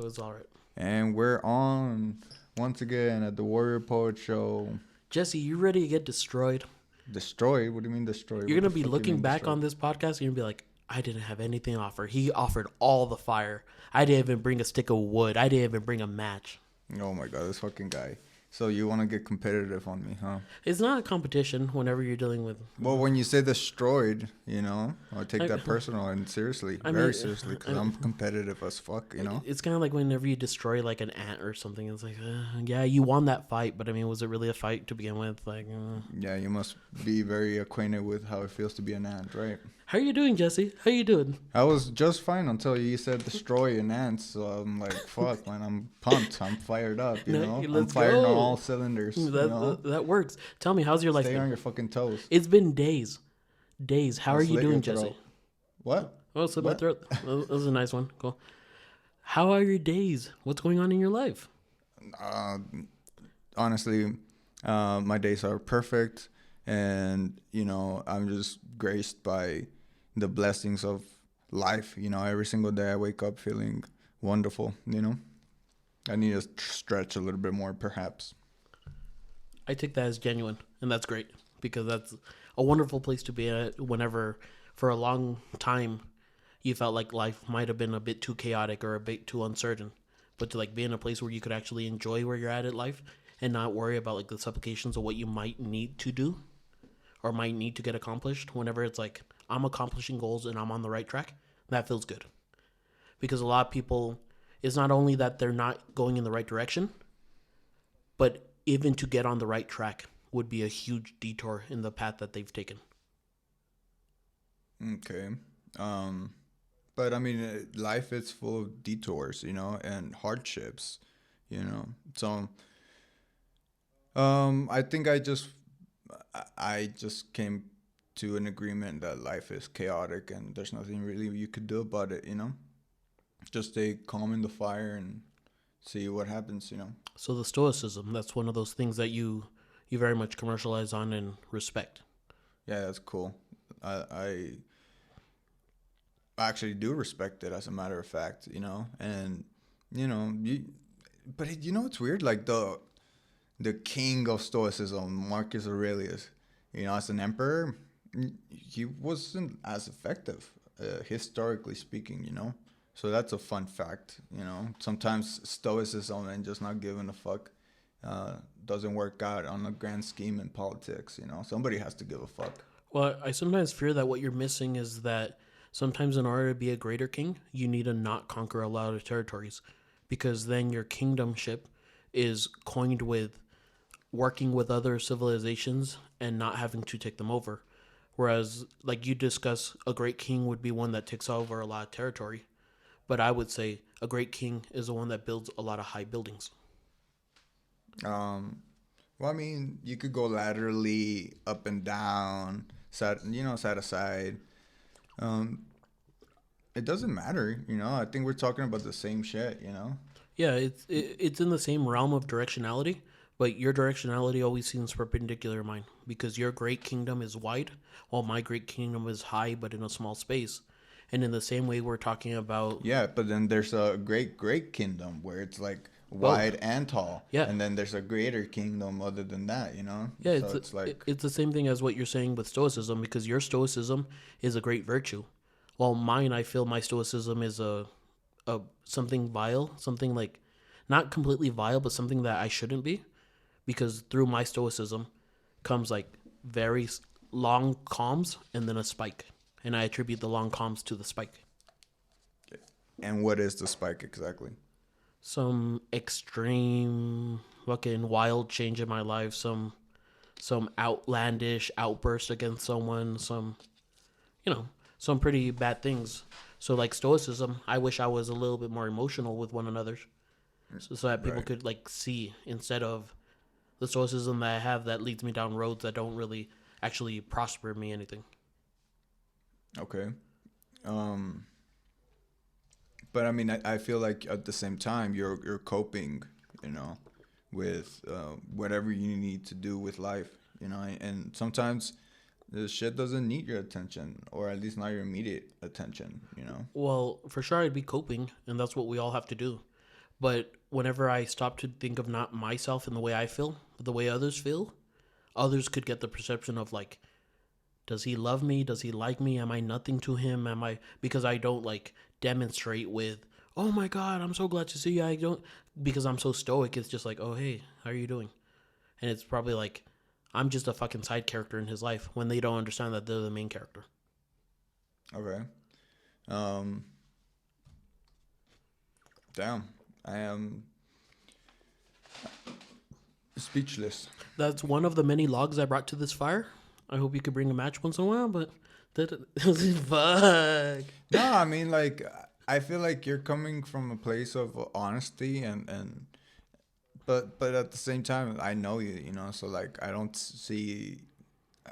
was all right. And we're on once again at the Warrior Poet Show. Jesse, you ready to get destroyed? Destroyed? What do you mean destroyed? You're What gonna the be fuck you looking mean back destroyed? on this podcast. You're gonna be like, I didn't have anything to offer. He offered all the fire. I didn't even bring a stick of wood. I didn't even bring a match. Oh my god, this fucking guy. So you want to get competitive on me, huh? It's not a competition whenever you're dealing with. Well, when you say destroyed, I take I- that personal and seriously, I very mean, seriously, because I- I'm competitive as fuck, It's kind of like whenever you destroy like an ant or something. It's like, yeah, you won that fight, but I mean, was it really a fight to begin with? Like, Yeah, you must be very acquainted with how it feels to be an ant, right? how are you doing, Jesse? How you doing? I was just fine until you said destroy an ant, so I'm like, fuck, man, I'm pumped, I'm fired up, No, I'm let's firing on go. all cylinders, That works. Tell me, how's your life Stay on been? your fucking toes. It's been days. How are you Slit your doing, throat. Jesse? What? Oh, slit my What? throat. That was a nice one. Cool. How are your days? What's going on in your life? Uh, honestly, my days are perfect, and I'm just graced by the blessings of life. Every single day I wake up feeling wonderful. I need to stretch a little bit more, perhaps. I take that as genuine, and that's great because that's a wonderful place to be at whenever, for a long time, you felt like life might have been a bit too chaotic or a bit too uncertain. But to like be in a place where you could actually enjoy where you're at in life and not worry about like the supplications of what you might need to do or might need to get accomplished whenever it's like I'm accomplishing goals and I'm on the right track, that feels good. Because a lot of people, it's not only that they're not going in the right direction, but even to get on the right track would be a huge detour in the path that they've taken. Okay. But I mean, life is full of detours, and hardships, So, I think I just came to an agreement that life is chaotic and there's nothing really you could do about it. Just stay calm in the fire and see what happens. So the stoicism, that's one of those things that you very much commercialize on and respect. Yeah, that's cool. I actually do respect it, as a matter of fact, and but it's weird, like the king of stoicism, Marcus Aurelius, as an emperor, he wasn't as effective, historically speaking. So that's a fun fact. Sometimes stoicism and just not giving a fuck doesn't work out on a grand scheme in politics. Somebody has to give a fuck. Well, I sometimes fear that what you're missing is that sometimes in order to be a greater king, you need to not conquer a lot of territories because then your kingdomship is coined with working with other civilizations and not having to take them over. Whereas, like you discuss, a great king would be one that takes over a lot of territory. But I would say a great king is the one that builds a lot of high buildings. Well, I mean, you could go laterally, up and down, side to side. Um, it doesn't matter. I think we're talking about the same shit. Yeah, it's in the same realm of directionality, but your directionality always seems perpendicular to mine because your great kingdom is wide, while my great kingdom is high but in a small space. And in the same way, we're talking about Yeah, but then there's a great kingdom where it's like wide and tall. Yeah. And then there's a greater kingdom other than that. yeah, So it's like, it's the same thing as what you're saying with stoicism because your stoicism is a great virtue, while mine, I feel my stoicism is a something vile, something like not completely vile, but something that I shouldn't be, because through my stoicism comes like very long calms and then a spike, and I attribute the long calms to the spike. and what is the spike exactly? Some extreme fucking wild change in my life, some outlandish outburst against someone, some pretty bad things. So like stoicism, I wish I was a little bit more emotional with one another, so that people Right. could like see instead of the stoicism that I have that leads me down roads that don't really actually prosper me anything. Okay. Um, but I mean, I feel like at the same time you're coping, with whatever you need to do with life. And sometimes the shit doesn't need your attention, or at least not your immediate attention. Well, for sure I'd be coping, and that's what we all have to do. But whenever I stop to think of not myself and the way I feel, but the way others feel, others could get the perception of like, does he love me? Does he like me? Am I nothing to him? Am I, because I don't like demonstrate with, oh my God, I'm so glad to see you. I don't, because I'm so stoic. It's just like, oh, hey, how are you doing? And it's probably like, I'm just a fucking side character in his life when they don't understand that they're the main character. Okay. Um. Damn. I am speechless. That's one of the many logs I brought to this fire. I hope you could bring a match once in a while, but that fuck. No, I mean, like, I feel like you're coming from a place of honesty and but at the same time, I know you, you know, so like I don't see,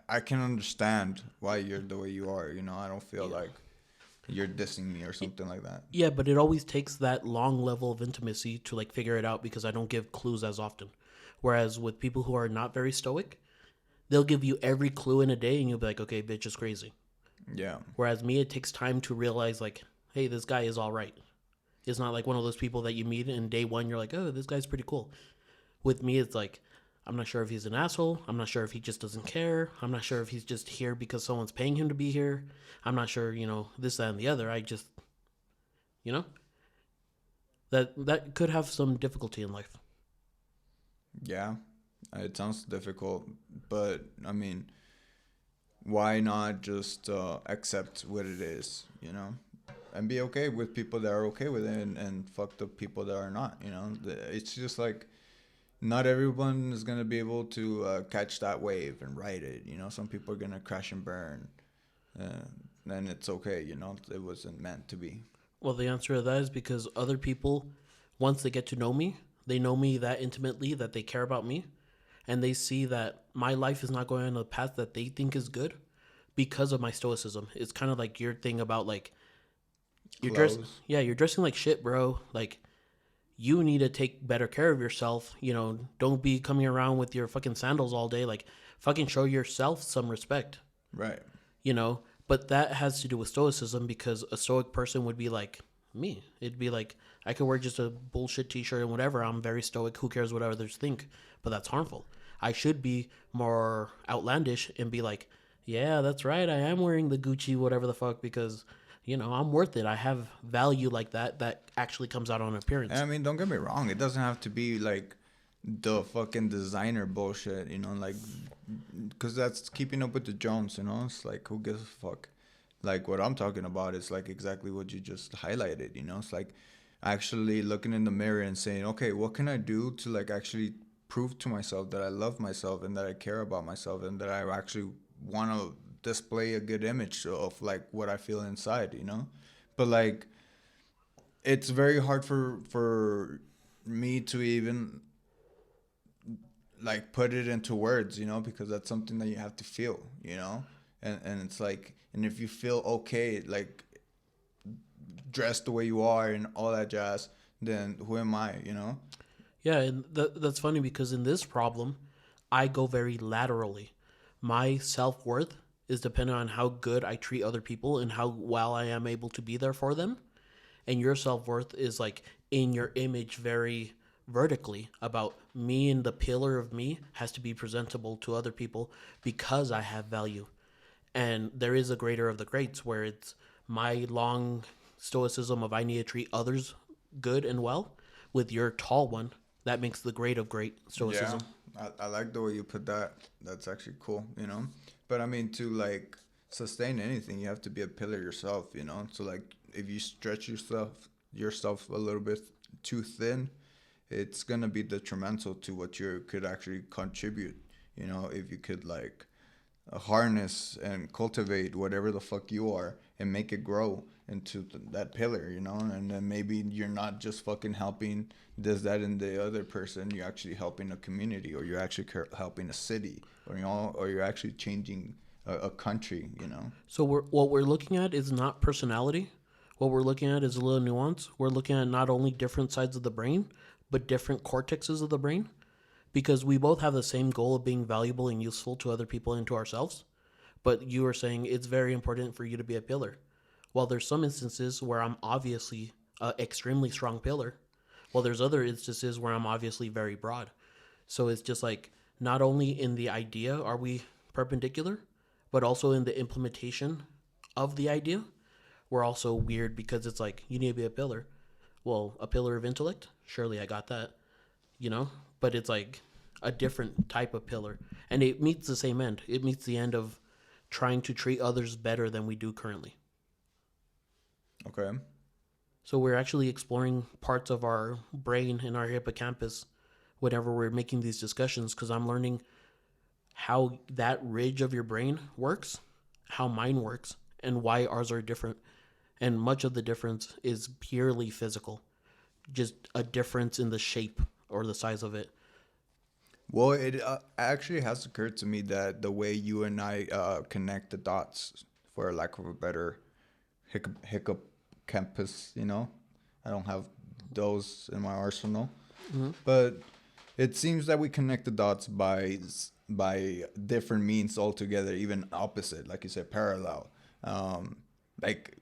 I can understand why you're the way you are, you know. I don't feel like you're dissing me or something like that. Yeah, but it always takes that long level of intimacy to like figure it out because I don't give clues as often. Whereas with people who are not very stoic, they'll give you every clue in a day and you'll be like, okay, bitch is crazy. Yeah. Whereas me, it takes time to realize like, hey, this guy is all right. It's not like one of those people that you meet and day one you're like, oh, this guy's pretty cool. With me, it's like, I'm not sure if he's an asshole. I'm not sure if he just doesn't care. I'm not sure if he's just here because someone's paying him to be here. I'm not sure, this, that, and the other. I just, you know, that could have some difficulty in life. Yeah. It sounds difficult, but I mean, why not just accept what it is, you know, and be okay with people that are okay with it, and fuck the people that are not, you know. It's just like not everyone is gonna be able to catch that wave and ride it, you know. Some people are gonna crash and burn, and it's okay, you know. It wasn't meant to be. Well, the answer to that is because other people, once they get to know me, they know me that intimately that they care about me, and they see that my life is not going on a path that they think is good because of my stoicism. It's kind of like your thing about like Clothes. you're dressing like shit, bro. Like you need to take better care of yourself. Don't be coming around with your fucking sandals all day. Like fucking show yourself some respect. Right. you know but that has to do with stoicism because a stoic person would be like me. It'd be like I could wear just a bullshit t-shirt and whatever, I'm very stoic, who cares what others think, but that's harmful. I should be more outlandish and be like, yeah, that's right, I am wearing the Gucci whatever the fuck because I'm worth it. I have value like that actually comes out on And appearance. I mean, don't get me wrong. It doesn't have to be like the fucking designer bullshit, you know, like, because that's keeping up with the Jones, you know. It's like, who gives a fuck? Like, what I'm talking about is like exactly what you just highlighted, you know. It's like actually looking in the mirror and saying, okay, what can I do to like actually prove to myself that I love myself and that I care about myself and that I actually want to display a good image of like what I feel inside, you know. But like, it's very hard for me to even like put it into words, you know, because that's something that you have to feel, you know. And it's like, and if you feel okay, like dressed the way you are and all that jazz, then who am I, you know? Yeah, and that's funny because in this problem, I go very laterally. My self worth is dependent on how good I treat other people and how well I am able to be there for them. And your self worth is like in your image very vertically about me, and the pillar of me has to be presentable to other people because I have value. And there is a greater of the greats where it's my long stoicism of I need to treat others good and well with your tall one. That makes the great of great Yeah, stoicism. I like the way you put that. That's actually cool, you know. But I mean, to like sustain anything, you have to be a pillar yourself, you know. So like, if you stretch yourself a little bit too thin, it's gonna be detrimental to what you could actually contribute. You know, if you could like harness and cultivate whatever the fuck you are and make it grow into that pillar, you know. And then maybe you're not just fucking helping this, that, and the other person. You're actually helping a community, or you're actually helping a city, or or you're actually changing a country, you know. So what we're looking at is not personality. What we're looking at is a little nuance. We're looking at not only different sides of the brain, but different cortexes of the brain, because we both have the same goal of being valuable and useful to other people and to ourselves. But you are saying it's very important for you to be a pillar. Well, there's some instances where I'm obviously an extremely strong pillar, Well, there's other instances where I'm obviously very broad. So it's just like not only in the idea are we perpendicular, but also in the implementation of the idea, we're also weird because it's like you need to be a pillar. Well, a pillar of intellect, surely I got that, you know? But it's like a different type of pillar. And it meets the same end. It meets the end of trying to treat others better than we do currently. Okay. So we're actually exploring parts of our brain in our hippocampus whenever we're making these discussions because I'm learning how that ridge of your brain works, how mine works, and why ours are different. And much of the difference is purely physical, just a difference in the shape or the size of it. Well, it actually has occurred to me that the way you and I connect the dots, for lack of a better hiccup campus, I don't have those in my arsenal, but it seems that we connect the dots by different means altogether, even opposite, like you said, parallel. Like,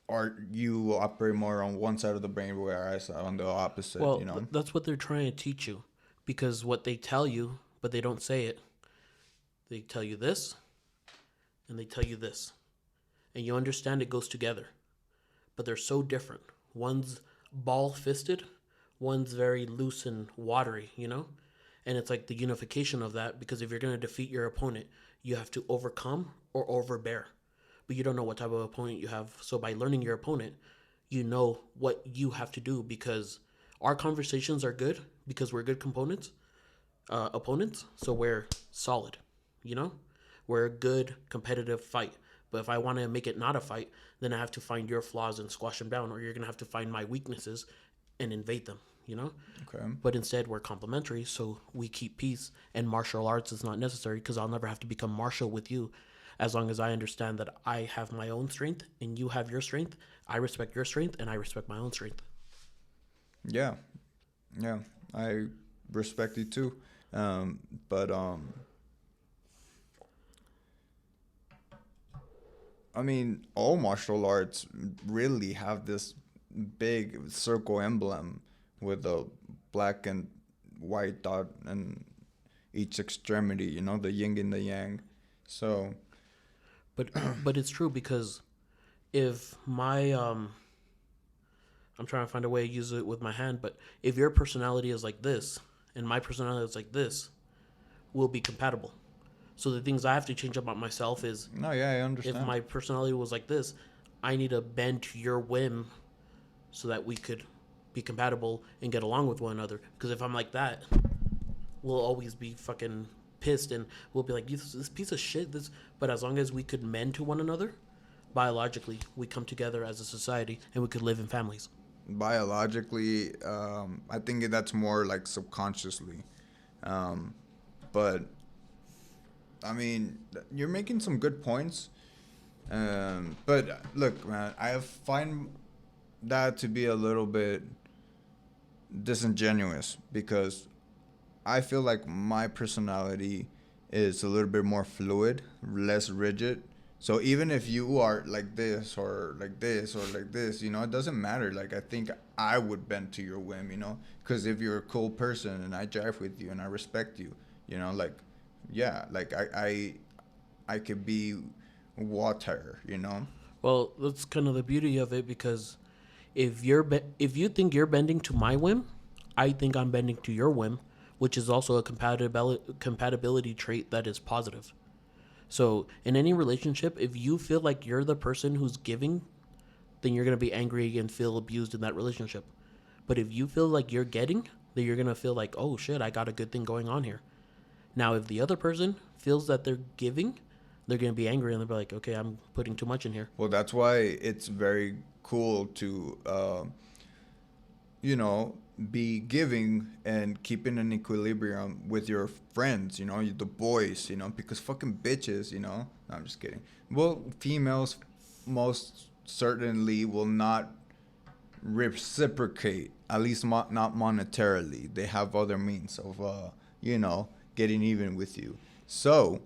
or you operate more on one side of the brain, whereas on the opposite, Well, that's what they're trying to teach you because what they tell you, but they don't say it, they tell you this and they tell you this. And you understand it goes together, but they're so different. One's ball fisted, one's very loose and watery, And it's like the unification of that because if you're going to defeat your opponent, you have to overcome or overbear. But you don't know what type of opponent you have. So by learning your opponent, you know what you have to do because our conversations are good because we're good opponents. So we're solid, you know? We're a good competitive fight. But if I want to make it not a fight, then I have to find your flaws and squash them down, or you're going to have to find my weaknesses and invade them. Okay. But instead, we're complementary, so we keep peace. And martial arts is not necessary because I'll never have to become martial with you. As long as I understand that I have my own strength and you have your strength, I respect your strength and I respect my own strength. Yeah. Yeah. I respect you too. But I mean, all martial arts really have this big circle emblem with a black and white dot and each extremity, the yin and the yang. So, But it's true because if my I'm trying to find a way to use it with my hand, but if your personality is like this and my personality is like this, we'll be compatible. So the things I have to change about myself is no, yeah, I if understand. my personality was like this, I need to bend to your whim so that we could be compatible and get along with one another. Because if I'm like that, we'll always be fucking pissed and we'll be like, this piece of shit. This, but as long as we could mend to one another, biologically, we come together as a society and we could live in families. Biologically, I think that's more like subconsciously. But I mean, you're making some good points. But look, man, I find that to be a little bit disingenuous because I feel like my personality is a little bit more fluid, less rigid. So even if you are like this or like this or like this, it doesn't matter. Like I think I would bend to your whim, because if you're a cool person and I jive with you and I respect you, like yeah, like I could be water. Well, that's kind of the beauty of it because if you think you're bending to my whim, I think I'm bending to your whim, which is also a compatibility trait that is positive. So in any relationship, if you feel like you're the person who's giving, then you're gonna be angry and feel abused in that relationship. But if you feel like you're getting, then you're gonna feel like, oh shit, I got a good thing going on here. Now, if the other person feels that they're giving, they're gonna be angry and they'll be like, okay, I'm putting too much in here. Well, that's why it's very cool to be giving and keeping an equilibrium with your friends, the boys, because fucking bitches, no, I'm just kidding. Well, females most certainly will not reciprocate, at least not monetarily. They have other means of, getting even with you. So,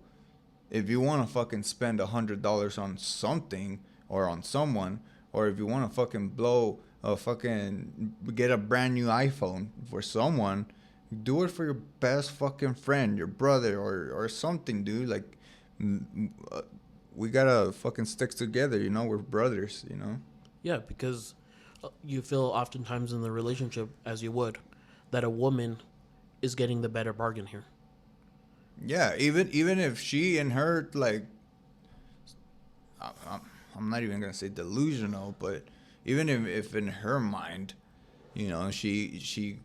if you want to fucking spend $100 on something or on someone, or if you want to fucking blow fucking get a brand new iPhone for someone, do it for your best fucking friend, your brother or something, dude. Like, we gotta fucking stick together, you know. We're brothers, you know. Yeah, because you feel oftentimes in the relationship, as you would, that a woman is getting the better bargain here. Yeah, even if she and her like, I'm not even gonna say delusional, but even if in her mind, you know, she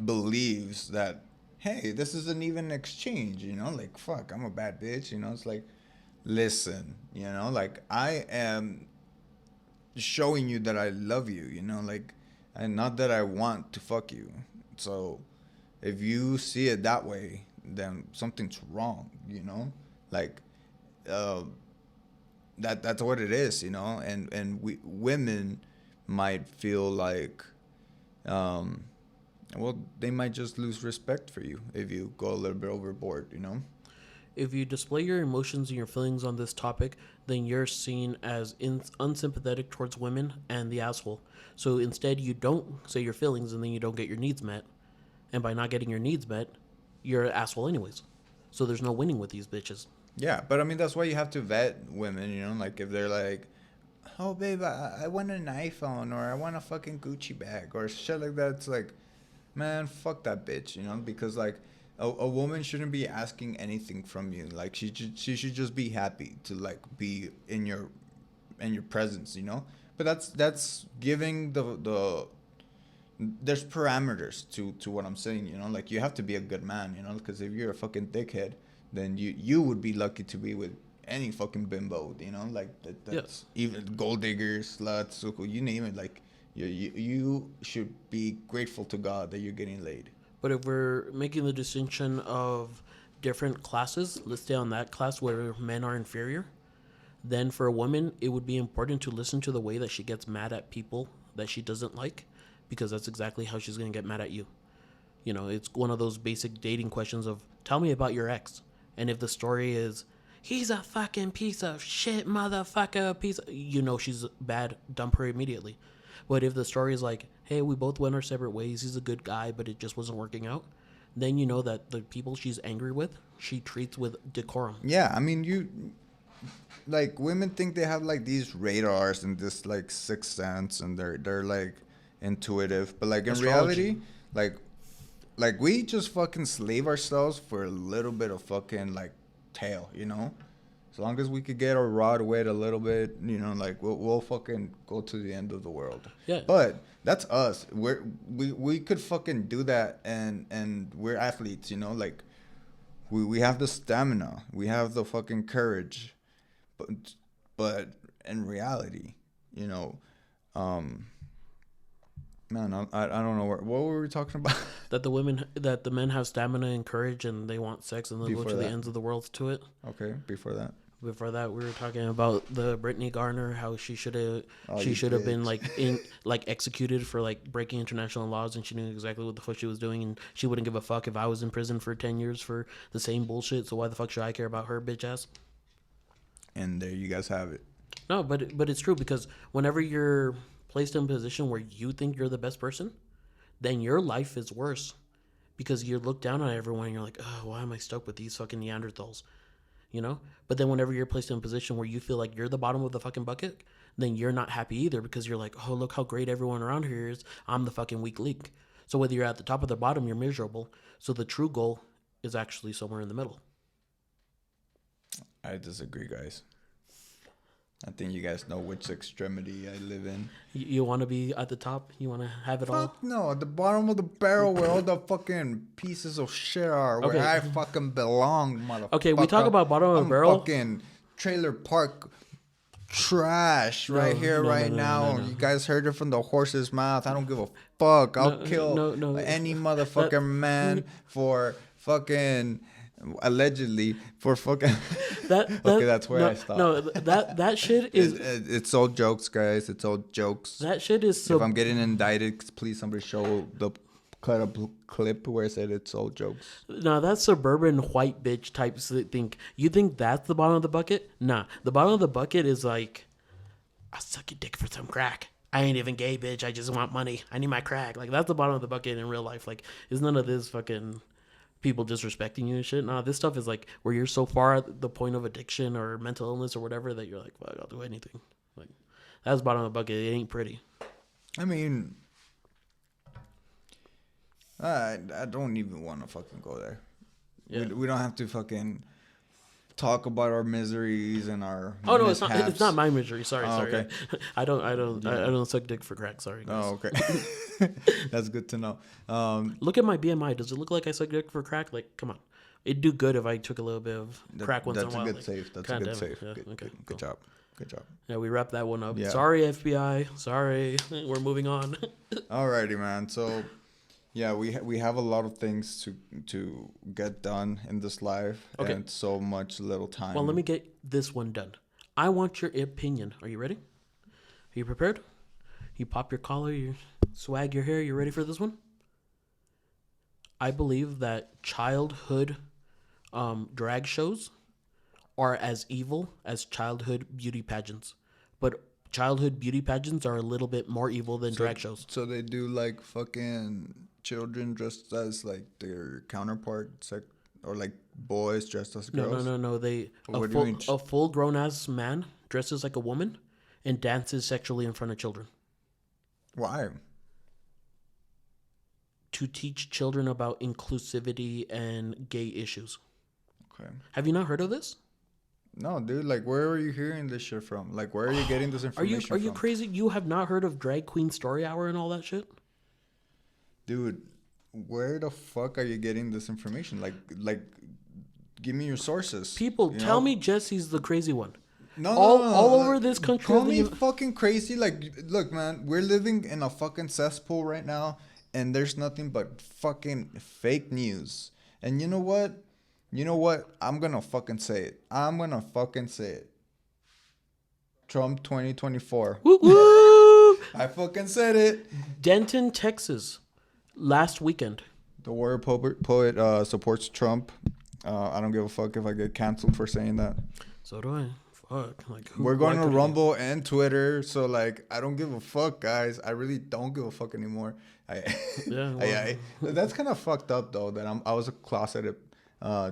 believes that, hey, this is an even exchange, you know, like, fuck, I'm a bad bitch, you know. It's like, listen, you know, like, I am showing you that I love you, you know, like, and not that I want to fuck you. So if you see it that way, then something's wrong, you know, like, uh, that's what it is, you know. And we women might feel like, um, well, they might just lose respect for you if you go a little bit overboard, you know. If you display your emotions and your feelings on this topic, then you're seen as unsympathetic towards women and the asshole. So instead, you don't say your feelings and then you don't get your needs met. And by not getting your needs met, you're an asshole anyways. So there's no winning with these bitches. Yeah, but I mean, that's why you have to vet women, you know, like, if they're like, oh, babe, I want an iPhone, or I want a fucking Gucci bag, or shit like that. It's like, man, fuck that bitch, you know, because, like, a woman shouldn't be asking anything from you. Like, she should just be happy to, like, be in your presence, you know. But that's giving the there's parameters to what I'm saying, you know. Like, you have to be a good man, you know, because if you're a fucking dickhead, then you would be lucky to be with any fucking bimbo, you know, like, that's even gold diggers, sluts, you name it. Like, you should be grateful to God that you're getting laid. But if we're making the distinction of different classes, let's stay on that class where men are inferior. Then for a woman, it would be important to listen to the way that she gets mad at people that she doesn't like, because that's exactly how she's going to get mad at you. You know, it's one of those basic dating questions of, tell me about your ex. And if the story is, he's a fucking piece of shit, motherfucker, you know she's bad, dump her immediately. But if the story is like, hey, we both went our separate ways, he's a good guy, but it just wasn't working out, then you know that the people she's angry with, she treats with decorum. Yeah, I mean, like, women think they have, like, these radars and this, like, sixth sense, and they're like intuitive, but, like, in reality, like we just fucking slave ourselves for a little bit of fucking, like, tail, you know. As long as we could get our rod wet a little bit, you know, like, we'll fucking go to the end of the world. Yeah. But that's us. We could fucking do that, and we're athletes, you know, like, we have the stamina, we have the fucking courage, but in reality, you know, man, I don't know what were we talking about? That the men have stamina and courage and they want sex and they'll go to the ends of the world to it. Okay, before that, we were talking about the Brittany Garner, how she should have been like executed for like breaking international laws, and she knew exactly what the fuck she was doing, and she wouldn't give a fuck if I was in prison for 10 years for the same bullshit. So why the fuck should I care about her bitch ass? And there you guys have it. No, but it's true, because whenever you're placed in a position where you think you're the best person, then your life is worse, because you look down on everyone and you're like, oh, why am I stuck with these fucking Neanderthals? You know? But then whenever you're placed in a position where you feel like you're the bottom of the fucking bucket, then you're not happy either, because you're like, oh, look how great everyone around here is. I'm the fucking weak link. So whether you're at the top or the bottom, you're miserable. So the true goal is actually somewhere in the middle. I disagree, guys. I think you guys know which extremity I live in. You want to be at the top? You want to have it all? Fuck no, at the bottom of the barrel where all the fucking pieces of shit are, where I fucking belong, motherfucker. Okay, we talk about bottom of the barrel. Fucking trailer park trash right now. You guys heard it from the horse's mouth. I don't give a fuck. I'll kill any motherfucking man for fucking... allegedly for fucking okay, that's where I stopped. No, that shit is it's all jokes, guys. It's all jokes. That shit is so... If I'm getting indicted, please somebody show the cut up clip where I said it's all jokes. No, that's suburban white bitch type thing. You think that's the bottom of the bucket? Nah, the bottom of the bucket is like, I'll suck your dick for some crack. I ain't even gay, bitch. I just want money. I need my crack. Like, that's the bottom of the bucket in real life. Like, is none of this fucking people disrespecting you and shit. Nah, this stuff is like where you're so far at the point of addiction or mental illness or whatever that you're like, fuck, I'll do anything. Like, that's bottom of the bucket. It ain't pretty. I mean, I don't even want to fucking go there. Yeah. We don't have to fucking talk about our miseries and our Oh no, it's mishaps. not my misery. Sorry, Oh, sorry. okay. I don't suck dick for crack. Sorry, guys. Oh, okay. That's good to know. Look at my BMI. Does it look like I suck dick for crack? Like, come on. It'd do good if I took a little bit of crack once in a while. That's a good like, save. That's a God good damn it. save. Yeah, Good, okay, good cool. job. Good job. Yeah, we wrapped that one up. Yeah. Sorry, FBI. Sorry. We're moving on. Alrighty, man. So, yeah, we have a lot of things to get done in this life, Okay. and so much little time. Well, let me get this one done. I want your opinion. Are you ready? Are you prepared? You pop your collar, you swag your hair. You ready for this one? I believe that childhood drag shows are as evil as childhood beauty pageants. But childhood beauty pageants are a little bit more evil than drag shows. So they do like fucking children dressed as like their counterparts, like, or like boys dressed as girls. No. What do you mean? A full grown ass man dresses like a woman and dances sexually in front of children Why? to teach children about inclusivity and gay issues. Okay. Have you not heard of this? No, dude. Like, where are you hearing this shit from? Like, where are you getting this Are you information from? crazy? You have not heard of Drag Queen Story Hour and all that shit? Dude, where the fuck are you getting this information? Like, give me your sources. People, you tell know? me Jesse's the crazy one. No, all like, over this country. Call me fucking crazy. Like, look, man, we're living in a fucking cesspool right now, and there's nothing but fucking fake news. And you know what? I'm gonna fucking say it. Trump 2024. Woo woo! I fucking said it. Denton, Texas, last weekend. The warrior poet supports Trump. I don't give a fuck if I get canceled for saying that. So do I. Fuck. Like, We're going why to couldn't Rumble and Twitter, so like I don't give a fuck, guys. I really don't give a fuck anymore. Yeah, That's kind of fucked up though. That I was a closeted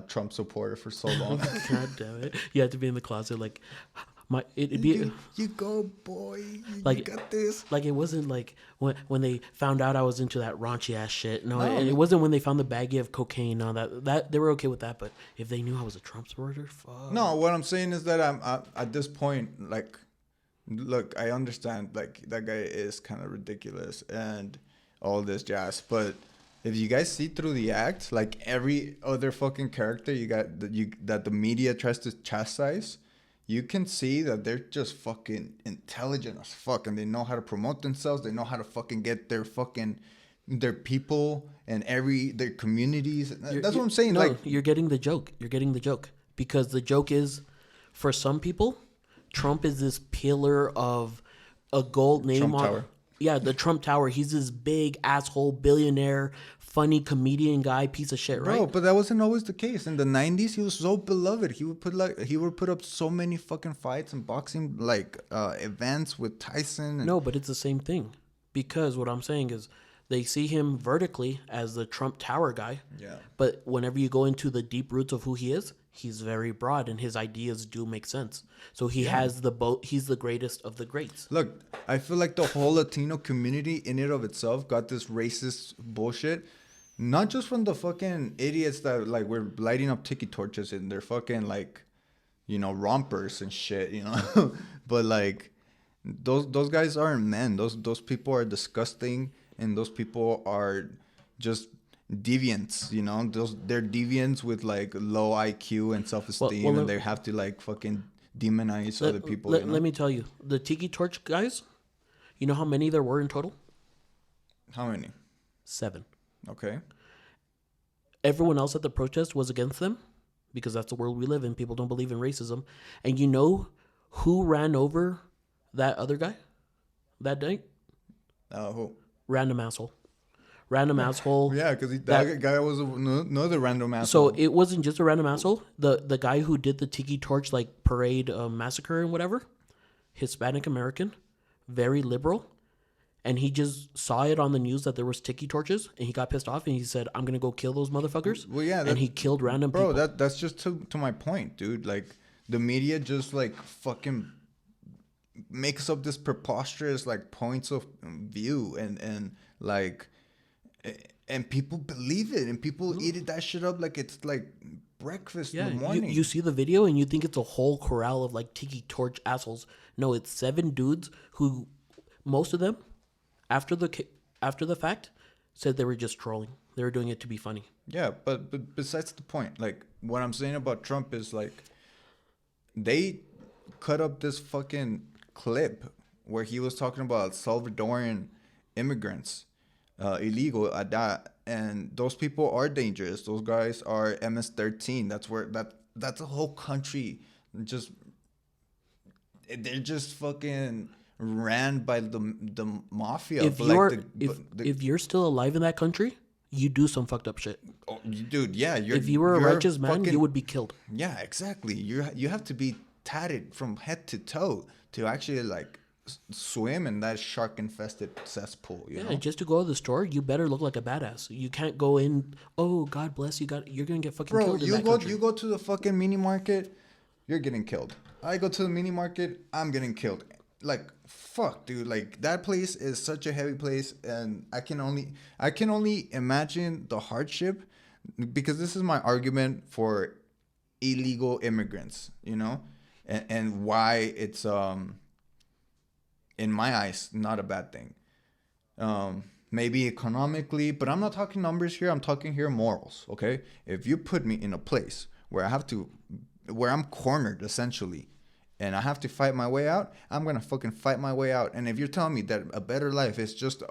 Trump supporter for so long. God damn it! You had to be in the closet, like it'd be you go, boy. Like- you got this. like it wasn't like when they found out I was into that raunchy ass shit. No, No. it wasn't when they found the baggie of cocaine. No, that they were okay with that. But if they knew I was a Trump supporter, fuck. No, what I'm saying is that I'm at this point, like, look, I understand, like, that guy is kind of ridiculous and all this jazz, but if you guys see through the act, like every other fucking character that the media tries to chastise, you can see that they're just fucking intelligent as fuck, and they know how to promote themselves. They know how to fucking get their people and their communities. That's what I'm saying. No, Like, you're getting the joke. You're getting the joke because the joke is, for some people, Trump is this pillar of a gold name Trump on. Tower. Yeah, the Trump Tower. He's this big asshole billionaire, funny comedian guy, piece of shit, right? bro, but that wasn't always the case. In the 90s, he was so beloved. He would put up so many fucking fights and boxing events with Tyson. And, No, but it's the same thing. Because what I'm saying is they see him vertically as the Trump Tower guy. Yeah. But whenever you go into the deep roots of who he is, he's very broad and his ideas do make sense. So he has he's the greatest of the greats. Look, I feel like the whole Latino community in and of itself got this racist bullshit. Not just from the fucking idiots that like were lighting up tiki torches in their fucking like, rompers and shit, but like those guys aren't men. Those people are disgusting, and those people are just deviants. They're deviants with like low IQ and self-esteem, well, and they have to like fucking demonize other people. Let me tell you, the Tiki Torch guys, you know how many there were in total? How many? 7. Okay. Everyone else at the protest was against them because that's the world we live in. People don't believe in racism. And you know who ran over that other guy that day? Who? Random asshole. Random asshole. Yeah, because that guy was another random So asshole. it wasn't just a random asshole. The guy who did the Tiki Torch parade massacre and whatever, Hispanic American, very liberal, and he just saw it on the news that there was tiki torches, and he got pissed off, and he said, "I'm gonna go kill those motherfuckers." Well, yeah, And that he killed random bro, people. that's just to my point, dude. Like the media just like fucking makes up this preposterous like points of view and like and people believe it and people eat it that shit up like it's like breakfast in Yeah, the you morning. see the video and you think it's a whole corral of like tiki torch assholes. No, it's 7 dudes who, most of them, after after the fact, said they were just trolling. They were doing it to be funny. Yeah, but besides the point, like what I'm saying about Trump is like they cut up this fucking clip where he was talking about Salvadoran immigrants, illegal at that, and those people are dangerous. Those guys are MS-13. That's a whole country. Just they're just fucking ran by the mafia. If But like you're if you're still alive in that country, you do some fucked up shit. dude, yeah, If you were a you're righteous man, fucking, you would be killed. yeah, exactly. You have to be tatted from head to toe to actually like swim in that shark infested cesspool. You Yeah, know. just to go to the store, you better look like a badass. You can't go in. Oh, God bless you. You're gonna get fucking Bro, killed in you that go country. you go to the fucking mini market, you're getting killed. I go to the mini market, I'm getting killed. Like fuck, dude. Like that place is such a heavy place, and I can only imagine the hardship, because this is my argument for illegal immigrants. You know, and why it's in my eyes not a bad thing. Maybe economically, but I'm not talking numbers here. I'm talking here morals. Okay, if you put me in a place where where I'm cornered essentially, and I have to fight my way out, I'm gonna fucking fight my way out. And if you're telling me that a better life is just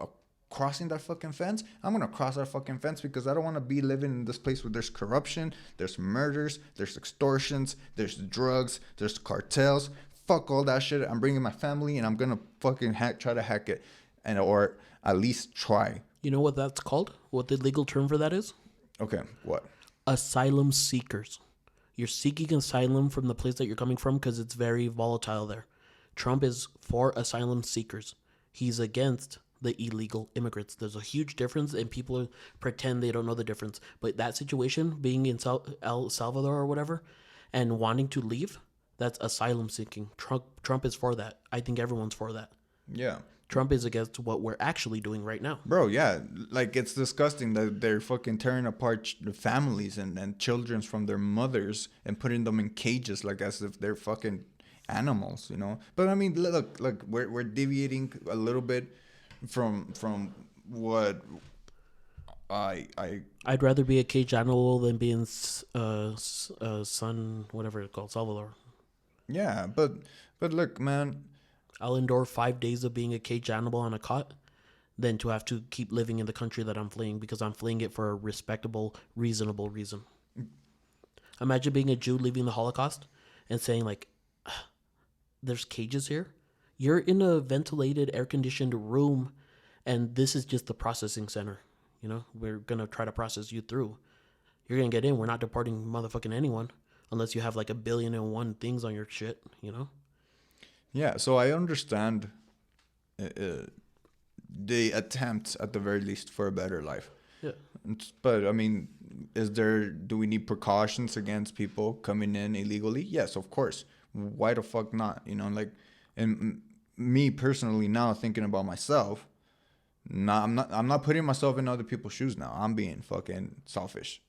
crossing that fucking fence, I'm gonna cross that fucking fence, because I don't want to be living in this place where there's corruption, there's murders, there's extortions, there's drugs, there's cartels. Fuck all that shit. I'm bringing my family, and I'm gonna fucking try to hack it, and or at least try. You know what that's called? What the legal term for that is? Okay, what? Asylum seekers. You're seeking asylum from the place that you're coming from because it's very volatile there. Trump is for asylum seekers. He's against the illegal immigrants. There's a huge difference, and people pretend they don't know the difference. But that situation, being in El Salvador or whatever, and wanting to leave, that's asylum seeking. Trump is for that. I think everyone's for that. Yeah. Trump is against what we're actually doing right now. Bro, yeah, like it's disgusting that they're fucking tearing apart the families and children from their mothers and putting them in cages like as if they're fucking animals, you know. But I mean, look, we're deviating a little bit from what I I'd rather be a caged animal than be in Sun, whatever it's called, Salvador. yeah, but look, man, I'll endure 5 days of being a caged animal on a cot than to have to keep living in the country that I'm fleeing because I'm fleeing it for a respectable, reasonable reason. Imagine being a Jew leaving the Holocaust and saying, like, there's cages here. You're in a ventilated, air conditioned room, and this is just the processing center. You know, we're going to try to process you through. You're going to get in. We're not deporting motherfucking anyone unless you have like 1,000,000,001 things on your shit, you know? yeah, so I understand the attempt at the very least for a better life. Yeah. But I mean, do we need precautions against people coming in illegally? Yes, of course. Why the fuck not? You know, like, and me personally now thinking about myself, I'm not putting myself in other people's shoes now. I'm being fucking selfish.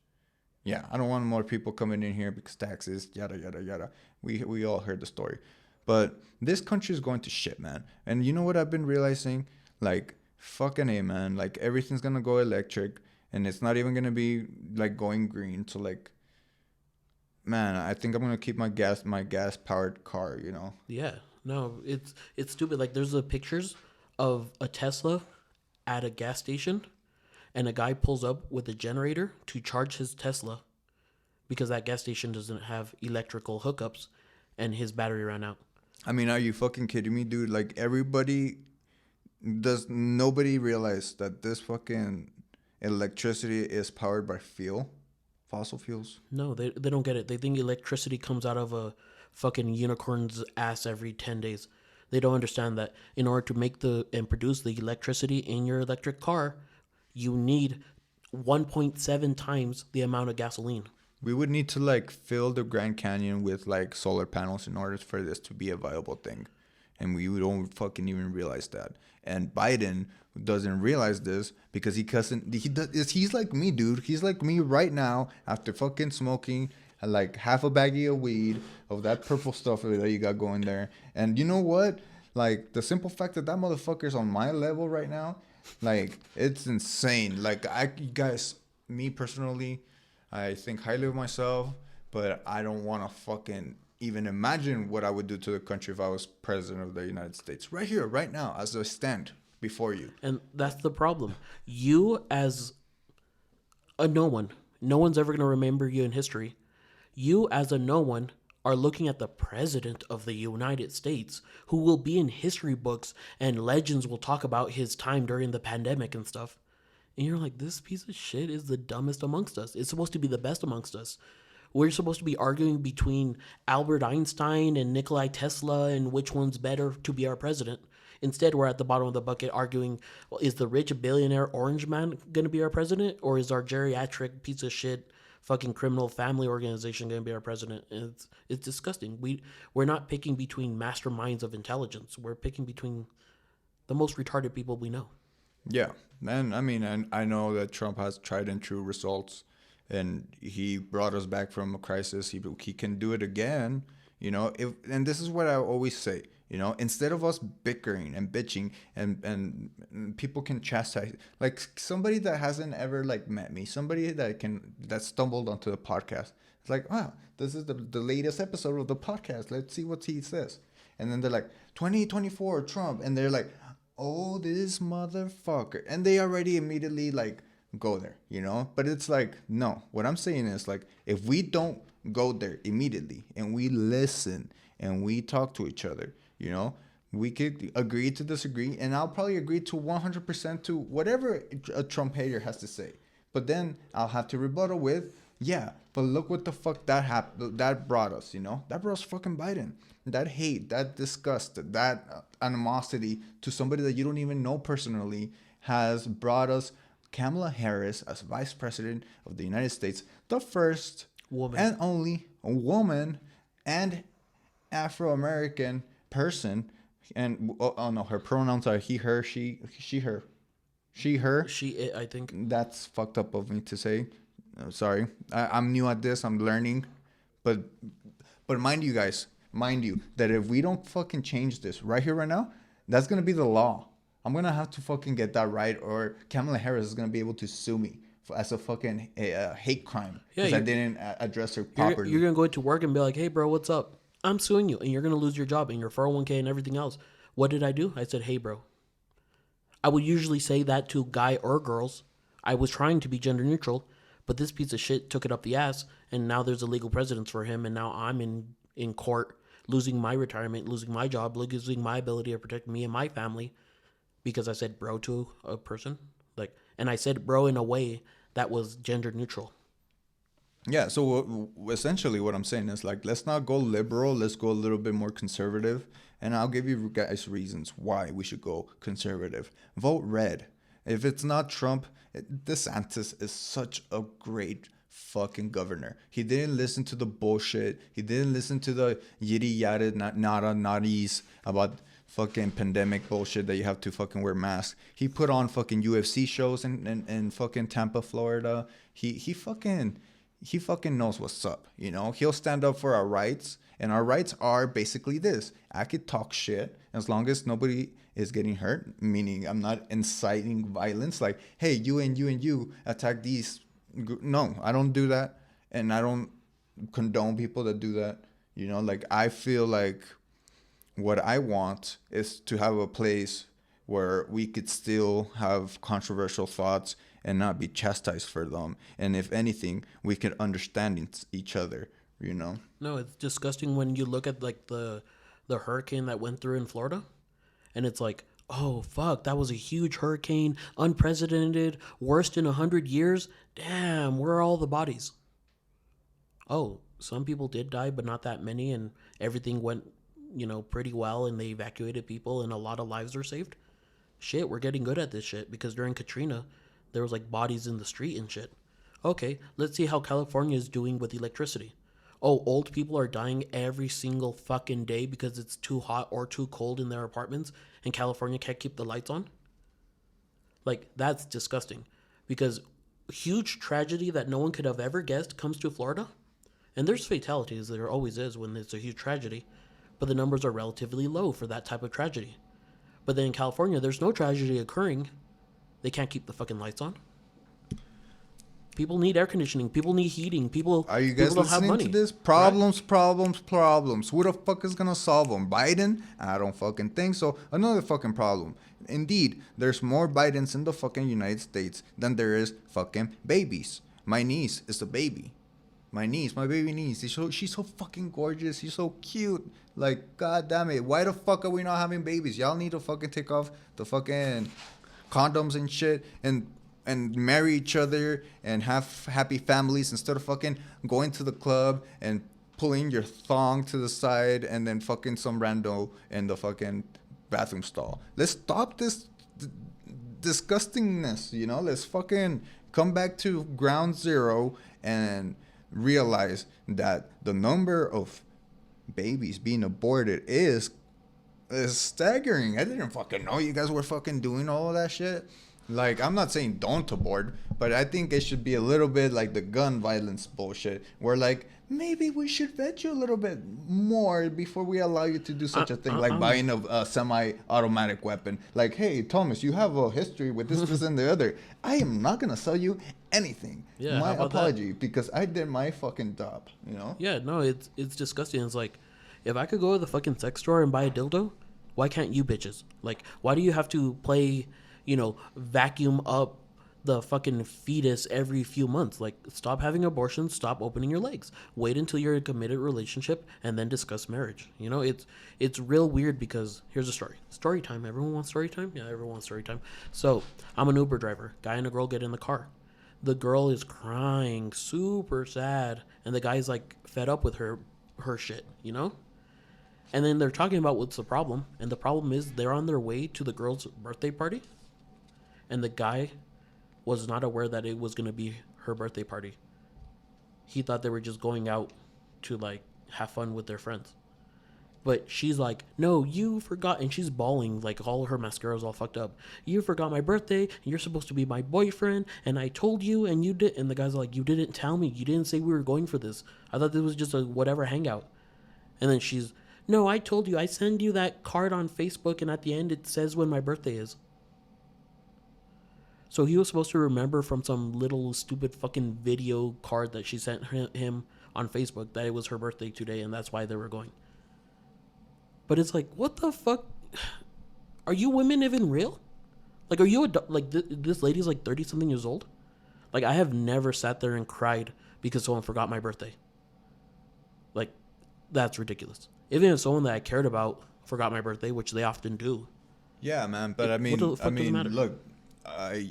Yeah, I don't want more people coming in here because taxes, yada yada yada. We all heard the story. But this country is going to shit, man. And you know what I've been realizing? Like, fucking A, man. Like, everything's gonna go electric, and it's not even gonna be like going green. So like, man, I think I'm gonna keep my gas powered car. You know? Yeah. No, it's stupid. Like there's the pictures of a Tesla at a gas station and a guy pulls up with a generator to charge his Tesla because that gas station doesn't have electrical hookups and his battery ran out. I mean, are you fucking kidding me, dude? Like, does nobody realize that this fucking electricity is powered by fossil fuels? No, they don't get it. They think electricity comes out of a fucking unicorn's ass every 10 days. They don't understand that in order to make the and produce the electricity in your electric car, you need 1.7 times the amount of gasoline. We would need to like fill the Grand Canyon with like solar panels in order for this to be a viable thing. And we don't fucking even realize that. And Biden doesn't realize this because he's like me, dude. He's like me right now after fucking smoking like half a baggie of weed of that purple stuff that you got going there. And you know what? Like the simple fact that motherfucker's on my level right now, like it's insane. Like you guys, me personally, I think highly of myself, but I don't want to fucking even imagine what I would do to the country if I was president of the United States. Right here, right now, as I stand before you. And that's the problem. You as a no one, no one's ever going to remember you in history. You as a no one are looking at the president of the United States, who will be in history books and legends will talk about his time during the pandemic and stuff. And you're like, this piece of shit is the dumbest amongst us. It's supposed to be the best amongst us. We're supposed to be arguing between Albert Einstein and Nikolai Tesla and which one's better to be our president. Instead, we're at the bottom of the bucket arguing, well, is the rich billionaire orange man going to be our president? Or is our geriatric piece of shit fucking criminal family organization going to be our president? And it's disgusting. We're not picking between masterminds of intelligence. We're picking between the most retarded people we know. Yeah, man. I mean, and I know that Trump has tried and true results, and he brought us back from a crisis. He can do it again, you know. And this is what I always say, you know. Instead of us bickering and bitching, and people can chastise, like somebody that hasn't ever like met me, somebody that stumbled onto the podcast. It's like, wow, this is the latest episode of the podcast. Let's see what he says. And then they're like, 2024 Trump, and they're like, oh, this motherfucker. And they already immediately like go there, you know? But it's like, no. What I'm saying is like, if we don't go there immediately and we listen and we talk to each other, you know, we could agree to disagree. And I'll probably agree to 100% to whatever a Trump hater has to say. But then I'll have to rebuttal with, yeah, but look what the fuck that brought us, you know? That brought us fucking Biden. That hate, that disgust, that animosity to somebody that you don't even know personally has brought us Kamala Harris as Vice President of the United States, the first Woman. and only woman and Afro-American person. And, oh no, her pronouns are he, her, she, her. She, her. She, it, I think. That's fucked up of me to say. Sorry. I'm new at this. I'm learning. But mind you guys, that if we don't fucking change this right here, right now, that's going to be the law. I'm going to have to fucking get that right, or Kamala Harris is going to be able to sue me as a fucking hate crime because I didn't address her properly. You're going to go to work and be like, hey, bro, what's up? I'm suing you, and you're going to lose your job and your 401k and everything else. What did I do? I said, hey, bro. I would usually say that to guy or girls. I was trying to be gender neutral, but this piece of shit took it up the ass, and now there's a legal precedence for him, and now I'm in court losing my retirement, losing my job, losing my ability to protect me and my family because I said bro to a person. And I said bro in a way that was gender neutral. Yeah, so essentially what I'm saying is like, let's not go liberal, let's go a little bit more conservative, and I'll give you guys reasons why we should go conservative. Vote red. If it's not Trump, DeSantis is such a great fucking governor. He didn't listen to the bullshit. He didn't listen to the yitty yada noddies about fucking pandemic bullshit that you have to fucking wear masks. He put on fucking UFC shows in fucking Tampa, Florida. He fucking knows what's up, you know? He'll stand up for our rights, and our rights are basically this. I could talk shit as long as nobody is getting hurt, meaning I'm not inciting violence like, hey, you and you attack these. No, I don't do that, and I don't condone people that do that, you know? Like, I feel like what I want is to have a place where we could still have controversial thoughts and not be chastised for them. And if anything, we could understand each other, you know? No, it's disgusting when you look at like the hurricane that went through in Florida, and it's like, oh, fuck, that was a huge hurricane, unprecedented, worst in 100 years. Damn, where are all the bodies? Oh, some people did die, but not that many, and everything went pretty well, and they evacuated people, and a lot of lives are saved. Shit, we're getting good at this shit because during Katrina, there was like bodies in the street and shit. Okay, let's see how California is doing with electricity. Oh, old people are dying every single fucking day because it's too hot or too cold in their apartments, and California can't keep the lights on. Like, that's disgusting. Because huge tragedy that no one could have ever guessed comes to Florida. And there's fatalities, there always is when it's a huge tragedy. But the numbers are relatively low for that type of tragedy. But then in California, there's no tragedy occurring. They can't keep the fucking lights on. People need air conditioning. People need heating. People Are you guys people don't have listening money. to this? Problems, problems, problems. Who the fuck is gonna solve them? Biden? I don't fucking think so. Another fucking problem. Indeed, there's more Bidens in the fucking United States than there is fucking babies. My niece is a baby. My baby niece. She's so fucking gorgeous. She's so cute. Like, god damn it. Why the fuck are we not having babies? Y'all need to fucking take off the fucking condoms and shit and marry each other and have happy families instead of fucking going to the club and pulling your thong to the side and then fucking some rando in the fucking bathroom stall. Let's stop this disgustingness, Let's fucking come back to ground zero and realize that the number of babies being aborted is staggering. I didn't fucking know you guys were fucking doing all of that shit. Like, I'm not saying don't abort, but I think it should be a little bit like the gun violence bullshit, where like maybe we should vet you a little bit more before we allow you to do such a thing, like buying a semi-automatic weapon. Like, hey, Thomas, you have a history with this, and the other. I am not gonna sell you anything. Yeah, my how about apology, because I did my fucking job. Yeah, no, it's disgusting. It's like, if I could go to the fucking sex store and buy a dildo, why can't you bitches? Like, why do you have to play, vacuum up the fucking fetus every few months? Like, stop having abortions, stop opening your legs. Wait until you're in a committed relationship and then discuss marriage. It's real weird because here's a story. Story time. Everyone wants story time? Yeah, everyone wants story time. So, I'm an Uber driver. Guy and a girl get in the car. The girl is crying, super sad, and the guy's like fed up with her shit, And then they're talking about what's the problem, and the problem is they're on their way to the girl's birthday party, and the guy was not aware that it was going to be her birthday party. He thought they were just going out to like have fun with their friends. But she's like, no, you forgot. And she's bawling, like all her mascara's all fucked up. You forgot my birthday, and you're supposed to be my boyfriend, and I told you, and you did. And the guy's like, you didn't tell me. You didn't say we were going for this. I thought this was just a whatever hangout. And then she's, no, I told you. I send you that card on Facebook, and at the end it says when my birthday is. So he was supposed to remember from some little stupid fucking video card that she sent him on Facebook that it was her birthday today, and that's why they were going. But it's like, what the fuck? Are you women even real? Like, are you this lady's like 30 something years old? Like, I have never sat there and cried because someone forgot my birthday. Like, that's ridiculous. Even if someone that I cared about forgot my birthday, which they often do. Yeah, man. But I mean, look,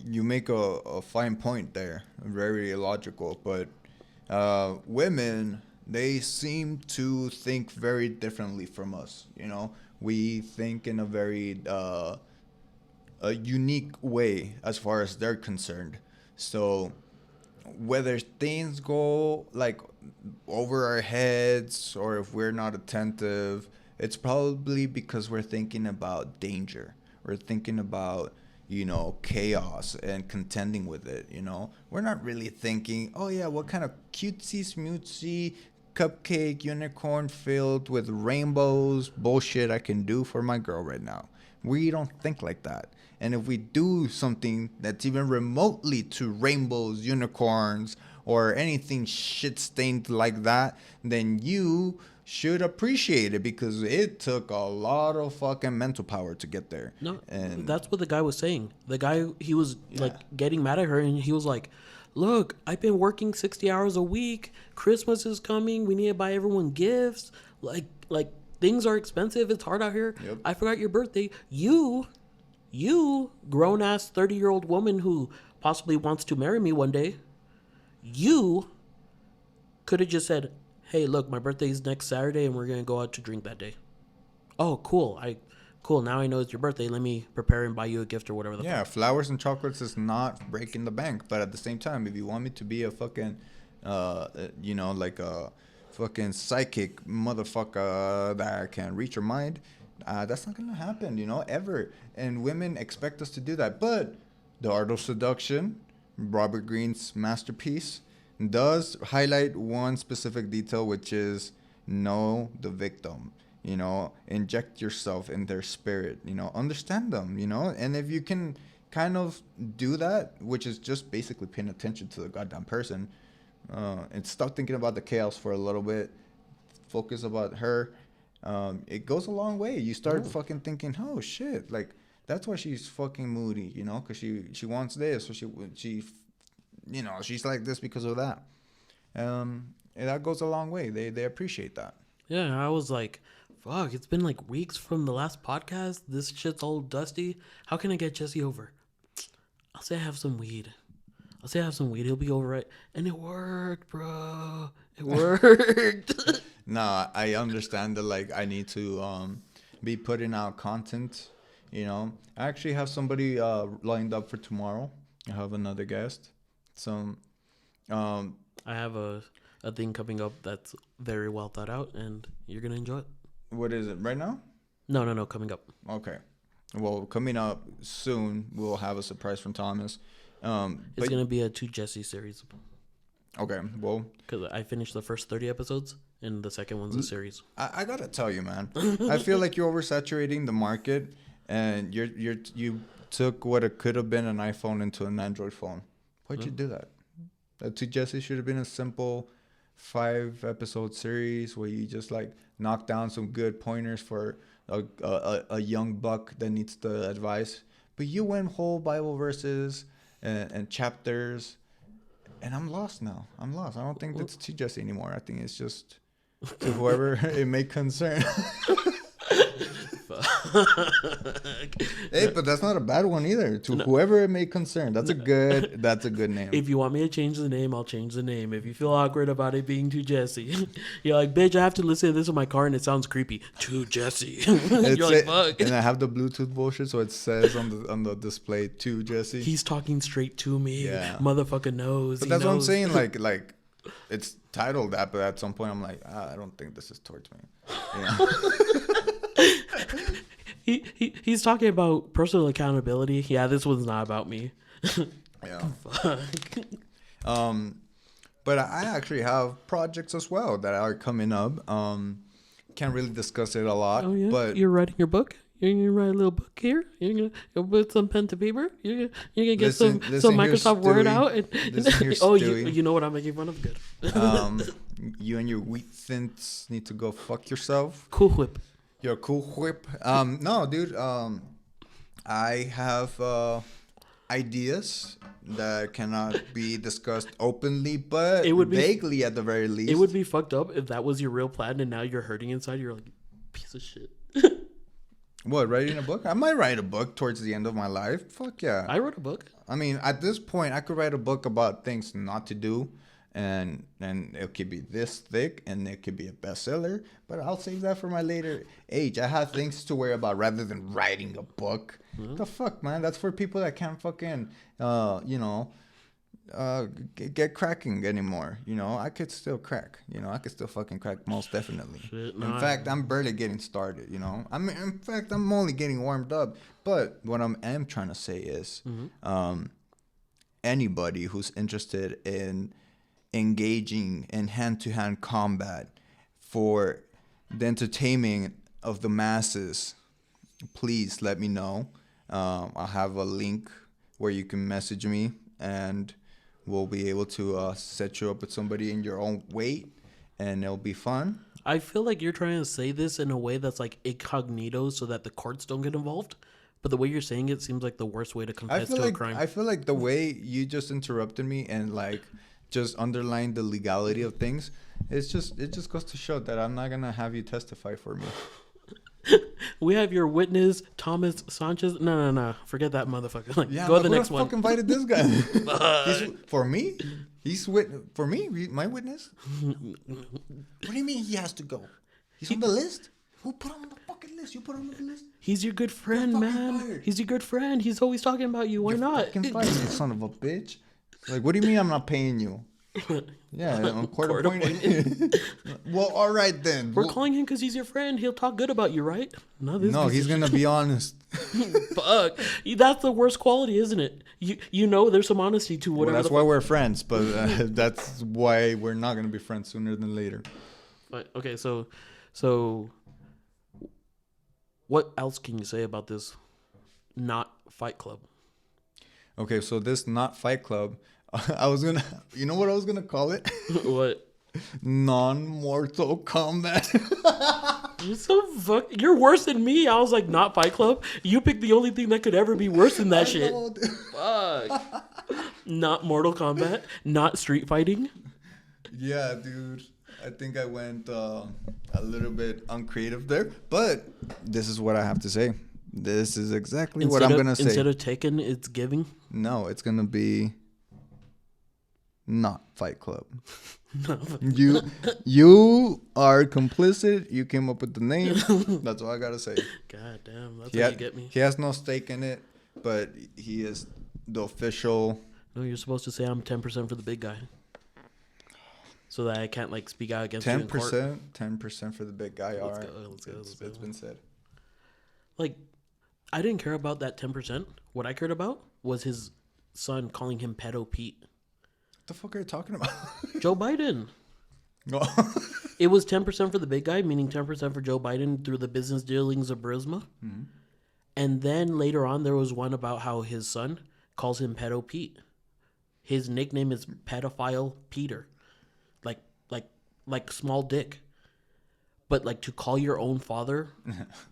you make a fine point there, very illogical. But women, they seem to think very differently from us. We think in a very a unique way as far as they're concerned. So whether things go like over our heads or if we're not attentive, it's probably because we're thinking about danger. We're thinking about chaos and contending with it. We're not really thinking, oh yeah, what kind of cutesy smootsy cupcake unicorn filled with rainbows bullshit I can do for my girl right now. We don't think like that. And if we do something that's even remotely to rainbows, unicorns, or anything shit stained like that, then you should appreciate it because it took a lot of fucking mental power to get there. No, and that's what the guy was saying. The guy, he was like getting mad at her, and he was like, look, I've been working 60 hours a week. Christmas is coming. We need to buy everyone gifts. Like things are expensive. It's hard out here. Yep. I forgot your birthday. You grown-ass 30-year-old woman who possibly wants to marry me one day, you could have just said, hey, look, my birthday is next Saturday, and we're going to go out to drink that day. oh, cool. Now I know it's your birthday. Let me prepare and buy you a gift or whatever the Yeah, fuck. flowers and chocolates is not breaking the bank, but at the same time, if you want me to be a fucking, like a fucking psychic motherfucker that can reach your mind, that's not gonna happen, ever. And women expect us to do that. But The Art of Seduction, Robert Greene's masterpiece, does highlight one specific detail, which is know the victim. Inject yourself in their spirit. Understand them. And if you can kind of do that, which is just basically paying attention to the goddamn person, and stop thinking about the chaos for a little bit, focus about her. It goes a long way. You start fucking thinking, oh shit, like that's why she's fucking moody, because she wants this, or she's like this because of that. And that goes a long way. They appreciate that. Yeah, I was like, fuck, it's been like weeks from the last podcast. This shit's all dusty. How can I get Jesse over? I'll say I have some weed. He'll be over it. And it worked, bro. It worked. Nah, I understand that, like, I need to be putting out content. I actually have somebody lined up for tomorrow. I have another guest. So, I have a thing coming up that's very well thought out, and you're going to enjoy it. what is it, right now? No, coming up. Okay. Well, coming up soon, we'll have a surprise from Thomas. It's going to be a 2 Jesse series. Okay, well, Because I finished the first 30 episodes, and the second one's a series. I gotta tell you, man. I feel like you're oversaturating the market, and you took what it could have been an iPhone into an Android phone. Why'd you do that? That To Jesse should have been a simple 5-episode series where you just like knock down some good pointers for a young buck that needs the advice. But you went whole Bible verses and chapters, and I'm lost now. I don't think that's To Jesse anymore. I think it's just to whoever it may concern. Hey, but that's not a bad one either. To whoever it may concern. That's a good name. If you want me to change the name, I'll change the name. If you feel awkward about it being To Jesse, you're like, bitch, I have to listen to this in my car and it sounds creepy. To Jesse. You're like, fuck. And I have the Bluetooth bullshit, so it says on the display To Jesse. He's talking straight to me. Yeah. Motherfucker knows. But that's what I'm saying. Like it's titled that, but at some point I'm like, I don't think this is towards me. He's talking about personal accountability. Yeah, this one's not about me. Yeah. Fuck. But I actually have projects as well that are coming up. Can't really discuss it a lot. Oh yeah, But you're writing your book. You're gonna write a little book here. You're gonna put some pen to paper. You're gonna get Listen some here, Microsoft Word Stewie. out. And Listen here, oh, Stewie. you know what I'm making fun of? Good. You and your wheat thins need to go fuck yourself. Cool Whip. Your cool whip. No, dude. I have ideas that cannot be discussed openly, but It would be- vaguely at the very least. It would be fucked up if that was your real plan and now you're hurting inside. You're like, piece of shit. What, writing a book? I might write a book towards the end of my life. Fuck yeah. I wrote a book. I mean, at this point, I could write a book about things not to do, and it could be this thick, and it could be a bestseller. But I'll save that for my later age. I have things to worry about rather than writing a book. The fuck, man? That's for people that can't fucking, get cracking anymore. I could still crack. I could still fucking crack, most definitely. Shit, In no, fact, I'm barely getting started. In fact, I'm only getting warmed up. But what I am trying to say is, anybody who's interested in engaging in hand-to-hand combat for the entertainment of the masses, please let me know. I'll have a link where you can message me, and we'll be able to set you up with somebody in your own weight, and it'll be fun. I feel like you're trying to say this in a way that's like incognito so that the courts don't get involved. But the way you're saying it seems like the worst way to confess to a crime. I feel like the way you just interrupted me and like just underlined the legality of things, it just goes to show that I'm not gonna have you testify for me. We have your witness, Thomas Sanchez. No. Forget that motherfucker. Like, Yeah, go to the who next one. Fuck invited this guy. For me? For me? My witness? What do you mean he has to go? He's on the list? Who put him on the fucking list. You put him on the list. He's your good friend, fucking man. fired. He's your good friend. He's always talking about you. Why not? Fucking fired, you son of a bitch. Like, what do you mean I'm not paying you? Yeah, court appointed. Well, all right then. We're calling him because he's your friend. He'll talk good about you, right? No, he's gonna be honest. Fuck. That's the worst quality, isn't it? You know, there's some honesty to whatever. Well, that's why we're friends, but that's why we're not gonna be friends sooner than later. Okay, so what else can you say about this not Fight Club? Okay, so this not Fight Club, I was gonna, you know what I was gonna call it? What? Non-Mortal Kombat. You're worse than me. I was like, not Fight Club. You picked the only thing that could ever be worse than that shit. Fuck. Not Mortal Kombat. Not street fighting. Yeah, dude. I think I went a little bit uncreative there, but this is what I have to say. This is exactly what I'm gonna say. Instead of Taken, it's giving. No, it's gonna be not Fight Club. No. You are complicit. You came up with the name. That's all I gotta say. God damn, that's how you get me. He has no stake in it, but he is the official. No, you're supposed to say I'm 10% for the big guy, so that I can't like speak out against you in court. 10% for the big guy. All right, let's go. It's been said. Like, I didn't care about that 10%. What I cared about was his son calling him Pedo Pete. What the fuck are you talking about? Joe Biden. No. It was 10% for the big guy, meaning 10% for Joe Biden through the business dealings of Burisma. Mm-hmm. And then later on, there was one about how his son calls him Pedo Pete. His nickname is Pedophile Peter. Like small dick. But like to call your own father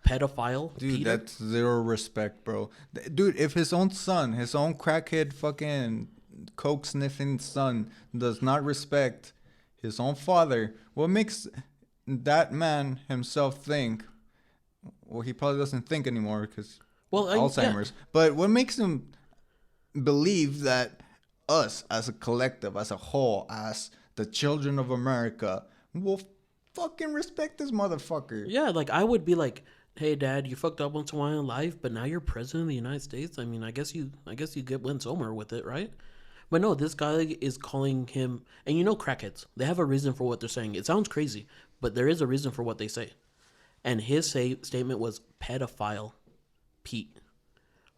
pedophile, dude, Peter? That's zero respect, bro. Dude, if his own son, his own crackhead fucking coke sniffing son does not respect his own father, what makes that man himself think? Well, he probably doesn't think anymore because Alzheimer's. Yeah. But what makes him believe that us as a collective, as a whole, as the children of America will fucking respect this motherfucker? Yeah, like I would be like, hey dad, you fucked up once in a while in life, but now you're president of the United States. I mean, I guess you went somewhere with it, right? But no, this guy is calling him, and you know crackheads, they have a reason for what they're saying. It sounds crazy, but there is a reason for what they say. And his statement was pedophile Pete.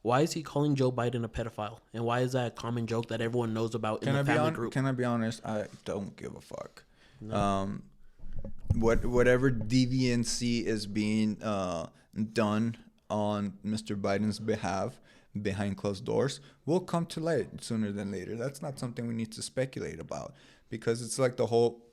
Why is he calling Joe Biden a pedophile? And why is that a common joke that everyone knows about in the family group? Can I be honest? I don't give a fuck. No. Whatever deviancy is being done on Mr. Biden's behalf behind closed doors will come to light sooner than later. That's not something we need to speculate about, because it's like the whole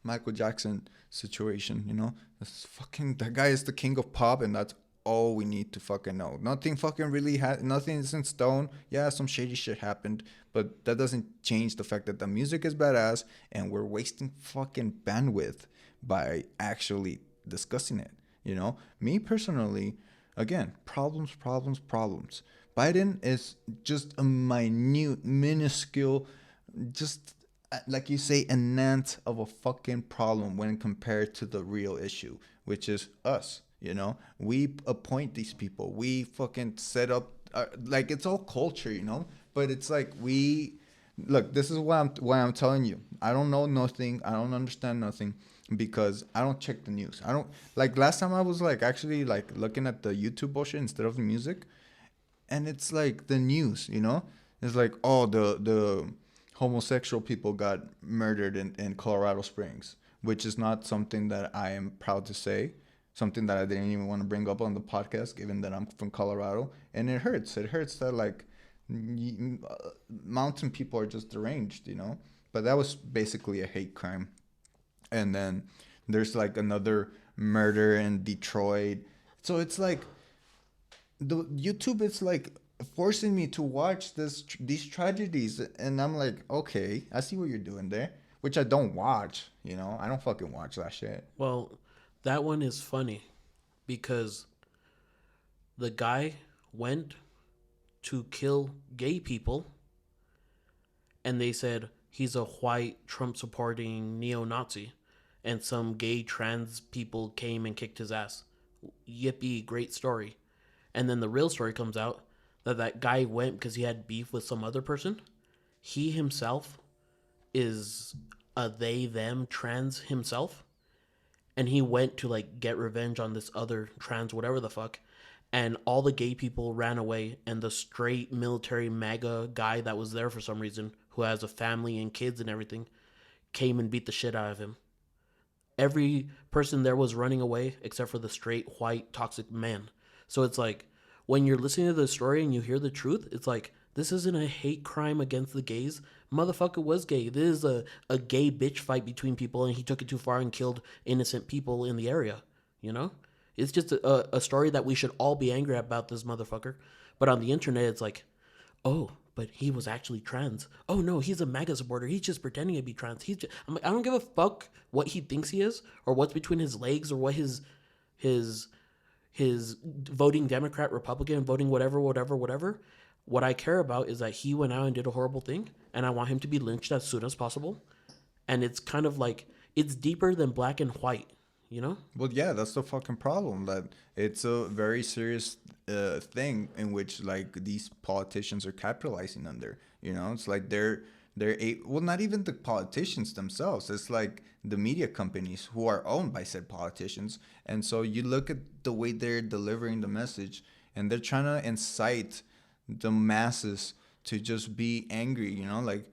Michael Jackson situation, you know? That guy is the king of pop, and that's all we need to fucking know. Nothing fucking really nothing is in stone. Yeah, some shady shit happened, but that doesn't change the fact that the music is badass and we're wasting fucking bandwidth by actually discussing it. You know, me personally, again, problems. Biden is just a minute, minuscule, just like you say, an ant of a fucking problem when compared to the real issue, which is us. You know, we appoint these people. We fucking set up, like, it's all culture, you know. But it's like look. This is why I'm telling you. I don't know nothing. I don't understand nothing because I don't check the news. I don't, like, last time I was like actually like looking at the YouTube bullshit instead of the music, and it's like the news, you know. It's like, oh, the homosexual people got murdered in Colorado Springs, which is not something that I am proud to say. Something that I didn't even want to bring up on the podcast, given that I'm from Colorado. And it hurts. It hurts that, like, mountain people are just deranged, you know? But that was basically a hate crime. And then there's, like, another murder in Detroit. So it's like, the YouTube is, like, forcing me to watch these tragedies. And I'm like, okay, I see what you're doing there. Which I don't watch, you know? I don't fucking watch that shit. Well, that one is funny because the guy went to kill gay people and they said he's a white Trump supporting neo-Nazi, and some gay trans people came and kicked his ass. Yippee, great story. And then the real story comes out that that guy went because he had beef with some other person. He himself is a they them trans himself, and he went to like get revenge on this other trans whatever the fuck, and all the gay people ran away, and the straight military MAGA guy that was there for some reason, who has a family and kids and everything, came and beat the shit out of him. Every person there was running away except for the straight white toxic man. So it's like when you're listening to the story and you hear the truth, it's like this isn't a hate crime against the gays. Motherfucker was gay. This is a gay bitch fight between people, and he took it too far and killed innocent people in the area. You know? It's just a story that we should all be angry about this motherfucker. But on the internet, it's like, oh, but he was actually trans. Oh no, he's a MAGA supporter. He's just pretending to be trans. I'm like, I don't give a fuck what he thinks he is, or what's between his legs, or what his voting Democrat, Republican, voting whatever. What I care about is that he went out and did a horrible thing, and I want him to be lynched as soon as possible. And it's kind of like it's deeper than black and white, you know? Well, yeah, that's the fucking problem. That it's a very serious thing in which like these politicians are capitalizing under. You know, it's like well, not even the politicians themselves. It's like the media companies who are owned by said politicians. And so you look at the way they're delivering the message, and they're trying to incite the masses to just be angry. You know, like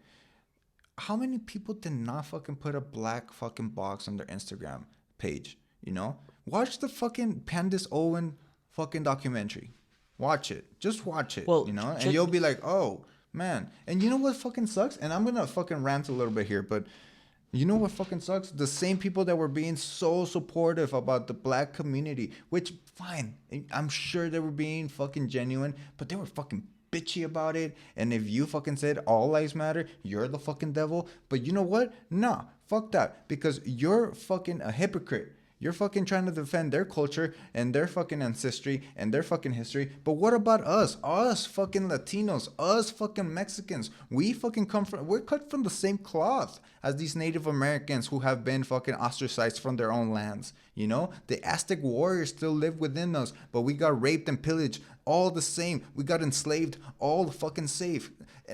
how many people did not fucking put a black fucking box on their Instagram page? You know, watch the fucking Candace Owen fucking documentary. Watch it. Just watch it. Well, you know, and you'll be like, oh man. And you know what fucking sucks? And I'm gonna fucking rant a little bit here, but you know what fucking sucks? The same people that were being so supportive about the black community, which fine, I'm sure they were being fucking genuine, but they were fucking bitchy about it. And if you fucking said all lives matter, you're the fucking devil. But you know what? Nah, fuck that, because you're fucking a hypocrite. You're fucking trying to defend their culture and their fucking ancestry and their fucking history. But what about us? Us fucking Latinos, us fucking Mexicans. We fucking we're cut from the same cloth as these Native Americans who have been fucking ostracized from their own lands. You know, the Aztec warriors still live within us, but we got raped and pillaged all the same. We got enslaved all the fucking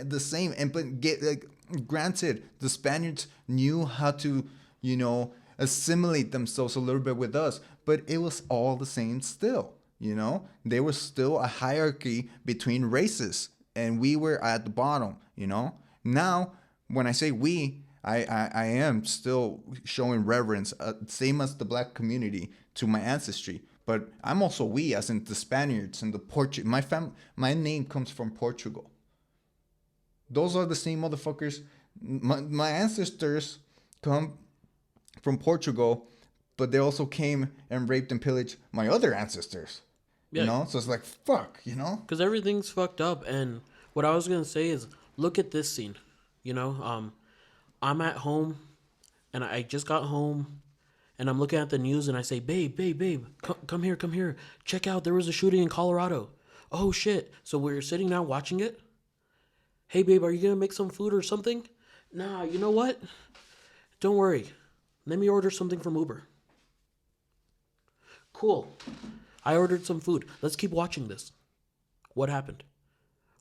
the same. And but granted, the Spaniards knew how to, you know, assimilate themselves a little bit with us, but it was all the same still. You know, there was still a hierarchy between races, and we were at the bottom. You know, now when I say we, I am still showing reverence, same as the black community, to my ancestry. But I'm also we, as in the Spaniards and the Portuguese. My name comes from Portugal. Those are the same motherfuckers. My ancestors come from Portugal, but they also came and raped and pillaged my other ancestors. Yeah. You know, so it's like fuck, you know, because everything's fucked up. And what I was gonna say is, look at this scene. You know, I'm at home, and I just got home, and I'm looking at the news, and I say, babe, come here, check out, there was a shooting in Colorado. Oh shit! So we're sitting down watching it. Hey babe, are you gonna make some food or something? Nah, you know what? Don't worry. Let me order something from Uber. Cool. I ordered some food. Let's keep watching this. What happened?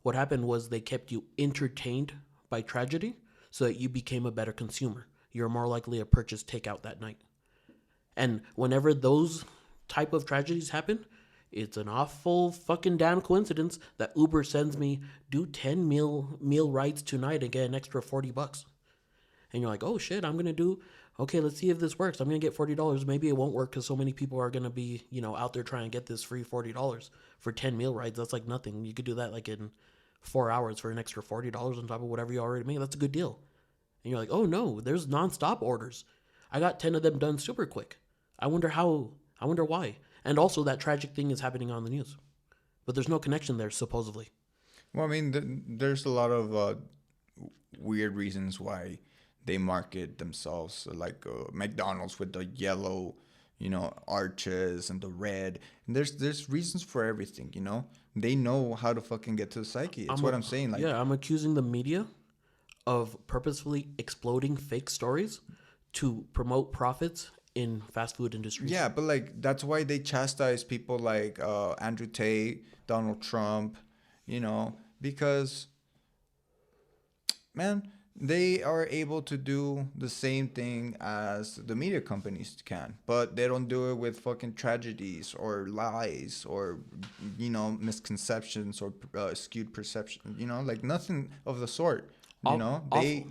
What happened was they kept you entertained by tragedy so that you became a better consumer. You're more likely to purchase takeout that night. And whenever those type of tragedies happen, it's an awful fucking damn coincidence that Uber sends me, do 10 meal rides tonight and get an extra $40. And you're like, oh shit, okay, let's see if this works. I'm going to get $40. Maybe it won't work because so many people are going to be, you know, out there trying to get this free $40 for 10 meal rides. That's like nothing. You could do that like in 4 hours for an extra $40 on top of whatever you already made. That's a good deal. And you're like, oh no, there's nonstop orders. I got 10 of them done super quick. I wonder why. And also that tragic thing is happening on the news. But there's no connection there, supposedly. Well, I mean, there's a lot of weird reasons why they market themselves, like McDonald's with the yellow, you know, arches and the red. And there's reasons for everything, you know. They know how to fucking get to the psyche. That's what I'm saying. Like, yeah, I'm accusing the media of purposefully exploding fake stories to promote profits in fast food industries. Yeah, but like that's why they chastise people like Andrew Tate, Donald Trump, because man, they are able to do the same thing as the media companies can, but they don't do it with fucking tragedies or lies or misconceptions or skewed perception. Like nothing of the sort. Awful.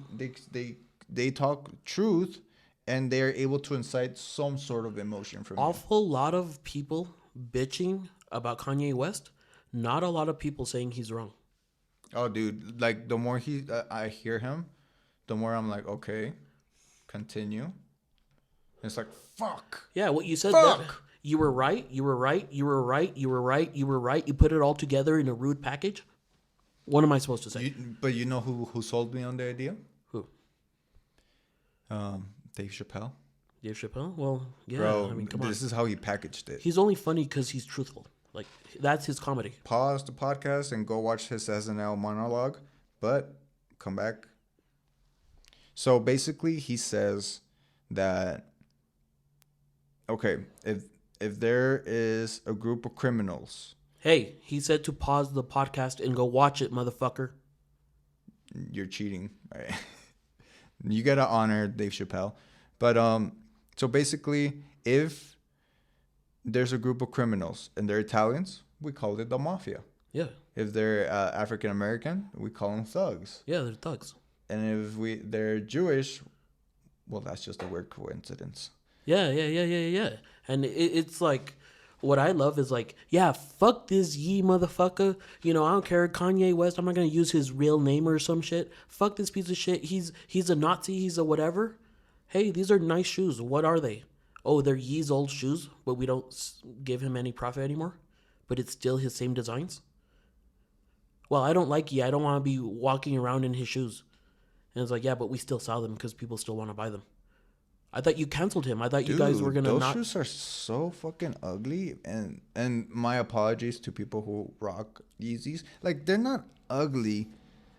They talk truth, and they're able to incite some sort of emotion from you. Awful lot of people bitching about Kanye West. Not a lot of people saying he's wrong. Oh, dude! Like the more I hear him, the more I'm like, okay, continue. It's like fuck, Yeah, what you said there. fuck. You were right. You were right. You were right. You were right. You were right. You put it all together in a rude package. What am I supposed to say? But you know who sold me on the idea? Who? Dave Chappelle. Dave Chappelle? Well, yeah. Bro, I mean, come on. this is how he packaged it. He's only funny because he's truthful. Like that's his comedy. Pause the podcast and go watch his SNL monologue, but come back. So basically, he says that okay, if there is a group of criminals, Hey, he said to pause the podcast and go watch it, motherfucker. you're cheating. Right? You gotta honor Dave Chappelle. But so basically, if there's a group of criminals and they're Italians, we call it the mafia. Yeah. If they're African American, we call them thugs. Yeah, they're thugs. And if they're Jewish, well, that's just a weird coincidence. Yeah. And it's like, what I love is like, yeah, fuck this Yee motherfucker. I don't care. Kanye West, I'm not going to use his real name or some shit. Fuck this piece of shit. He's a Nazi. He's a whatever. Hey, these are nice shoes. What are they? Oh, they're Yee's old shoes, but we don't give him any profit anymore. But it's still his same designs. Well, I don't like Yee. I don't want to be walking around in his shoes. And it's like, yeah, but we still sell them because people still want to buy them. I thought you canceled him. I thought you guys were gonna those not. shoes are so fucking ugly, and my apologies to people who rock Yeezys. Like they're not ugly.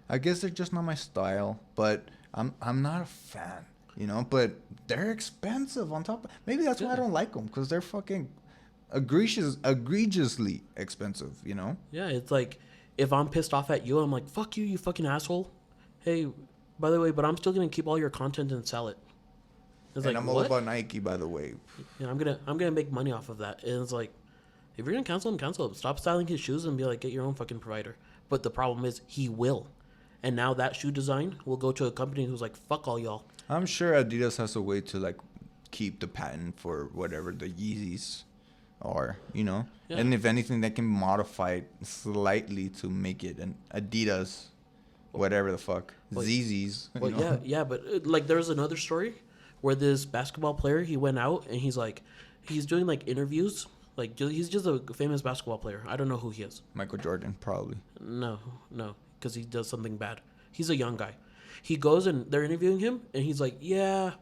I guess they're just not my style, but I'm not a fan, But they're expensive on top. Maybe that's why I don't like them, because they're fucking egregiously expensive. Yeah, it's like if I'm pissed off at you, I'm like, fuck you, you fucking asshole. Hey, by the way, but I'm still gonna keep all your content and sell it. It's And like, I'm all what? about Nike, by the way. Yeah, I'm gonna make money off of that. And it's like, if you're gonna cancel him, cancel him. Stop styling his shoes and be like, get your own fucking provider. But the problem is, he will. And now that shoe design will go to a company who's like, fuck all y'all. I'm sure Adidas has a way to like keep the patent for whatever the Yeezys are, Yeah. And if anything, they can modify it slightly to make it an Adidas, whatever the fuck, Well, ZZs. Well, yeah, but like there's another story where this basketball player, he went out and he's doing like interviews. Like he's just a famous basketball player. I don't know who he is. Michael Jordan, probably. No, because he does something bad. He's a young guy. He goes and they're interviewing him, and he's like, "Yeah,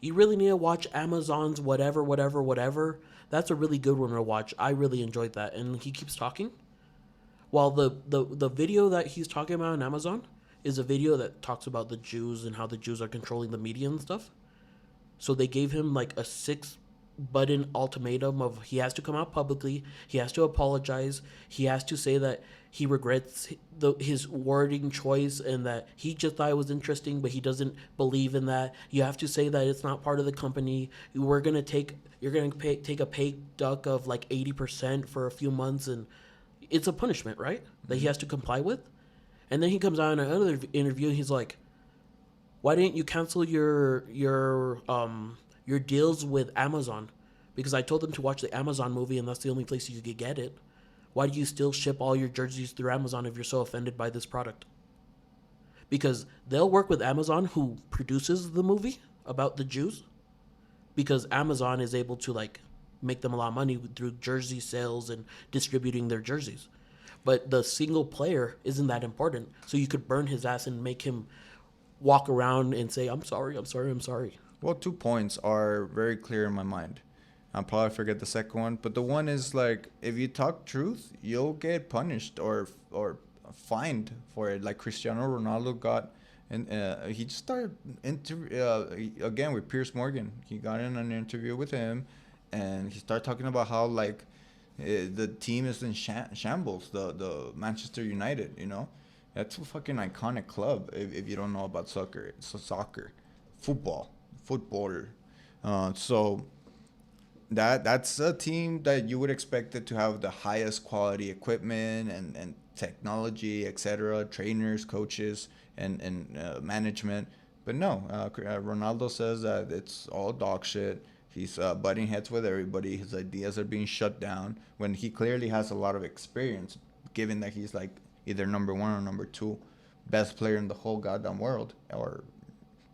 you really need to watch Amazon's whatever. That's a really good one to watch. I really enjoyed that." And he keeps talking, while the video that he's talking about on Amazon is a video that talks about the Jews and how the Jews are controlling the media and stuff. So they gave him like a 6-button ultimatum of he has to come out publicly, he has to apologize, he has to say that he regrets his wording choice and that he just thought it was interesting, but he doesn't believe in that. You have to say that it's not part of the company. You're gonna take a pay duck of like 80% for a few months, and it's a punishment, right? That he has to comply with. And then he comes out in another interview and he's like, why didn't you cancel your deals with Amazon? Because I told them to watch the Amazon movie and that's the only place you could get it. Why do you still ship all your jerseys through Amazon if you're so offended by this product? Because they'll work with Amazon, who produces the movie about the Jews, because Amazon is able to like make them a lot of money through jersey sales and distributing their jerseys. But the single player isn't that important. So you could burn his ass and make him walk around and say, I'm sorry. Well, 2 points are very clear in my mind. I'll probably forget the second one, but the one is like, if you talk truth, you'll get punished or fined for it, like Cristiano Ronaldo got And he just started again with Pierce Morgan. He got in an interview with him, and he started talking about how like the team is in shambles. The Manchester United, you know, that's a fucking iconic club. If you don't know about soccer, it's a soccer, footballer. So that's a team that you would expect it to have the highest quality equipment and technology, etc. Trainers, coaches, and management. But no, Ronaldo says that it's all dog shit. He's butting heads with everybody. His ideas are being shut down when he clearly has a lot of experience, given that he's like either number one or number two best player in the whole goddamn world, or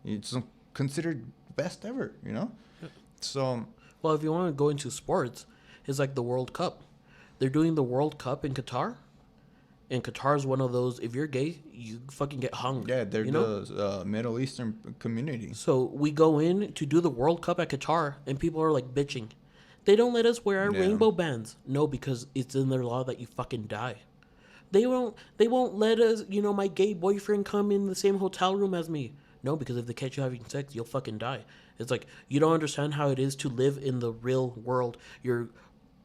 it's considered best ever, you know? So Well, if you want to go into sports, it's like the World Cup. They're doing the World Cup in Qatar, and Qatar is one of those. If you're gay, you fucking get hung. yeah, they're you know. the Middle Eastern community. So we go in to do the World Cup at Qatar, and people are like bitching. They don't let us wear our Yeah. rainbow bands. No, because it's in their law that you fucking die. They won't. They won't let us. My gay boyfriend come in the same hotel room as me. No, because if they catch you having sex, you'll fucking die. It's like you don't understand how it is to live in the real world. You're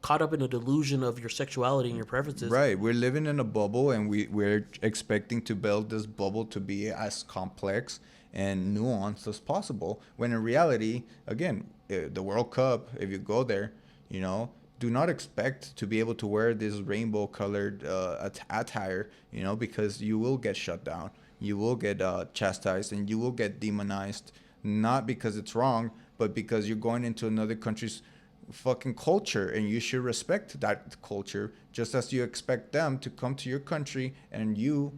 caught up in a delusion of your sexuality and your preferences. Right, we're living in a bubble, and we're expecting to build this bubble to be as complex and nuanced as possible. When in reality, again, the World Cup, if you go there, you know, do not expect to be able to wear this rainbow-colored attire, you know, because you will get shut down, you will get chastised, and you will get demonized, not because it's wrong, but because you're going into another country's fucking culture, and you should respect that culture just as you expect them to come to your country and you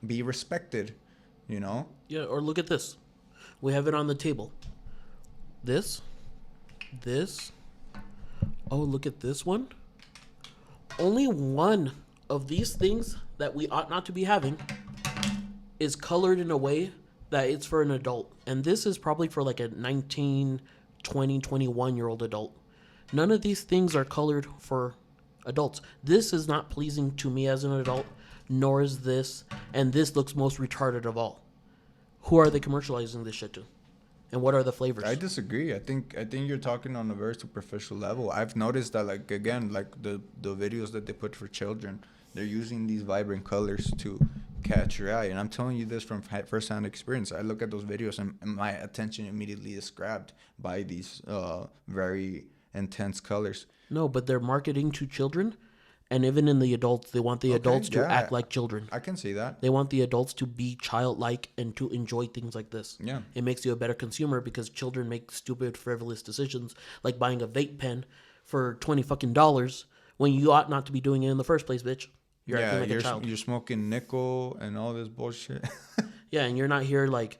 be respected, you know. Yeah. Or look at this. We have it on the table. This. Oh, look at this one. Only one of these things that we ought not to be having is colored in a way that it's for an adult. And this is probably for like a 19, 20, 21-year-old adult. None of these things are colored for adults. This is not pleasing to me as an adult, nor is this. And this looks most retarded of all. Who are they commercializing this shit to? And what are the flavors? I disagree. I think you're talking on a very superficial level. I've noticed that, like, again, like the videos that they put for children, they're using these vibrant colors to catch your eye. And I'm telling you this from first-hand experience. I look at those videos, and my attention immediately is grabbed by these very intense colors. No, but they're marketing to children, and even in the adults, they want the adults to act like children. I can see that. They want the adults to be childlike and to enjoy things like this. Yeah. It makes you a better consumer because children make stupid, frivolous decisions like buying a vape pen for $20 when you ought not to be doing it in the first place, bitch. You're acting like a child. You're smoking nickel and all this bullshit. Yeah, and you're not here like,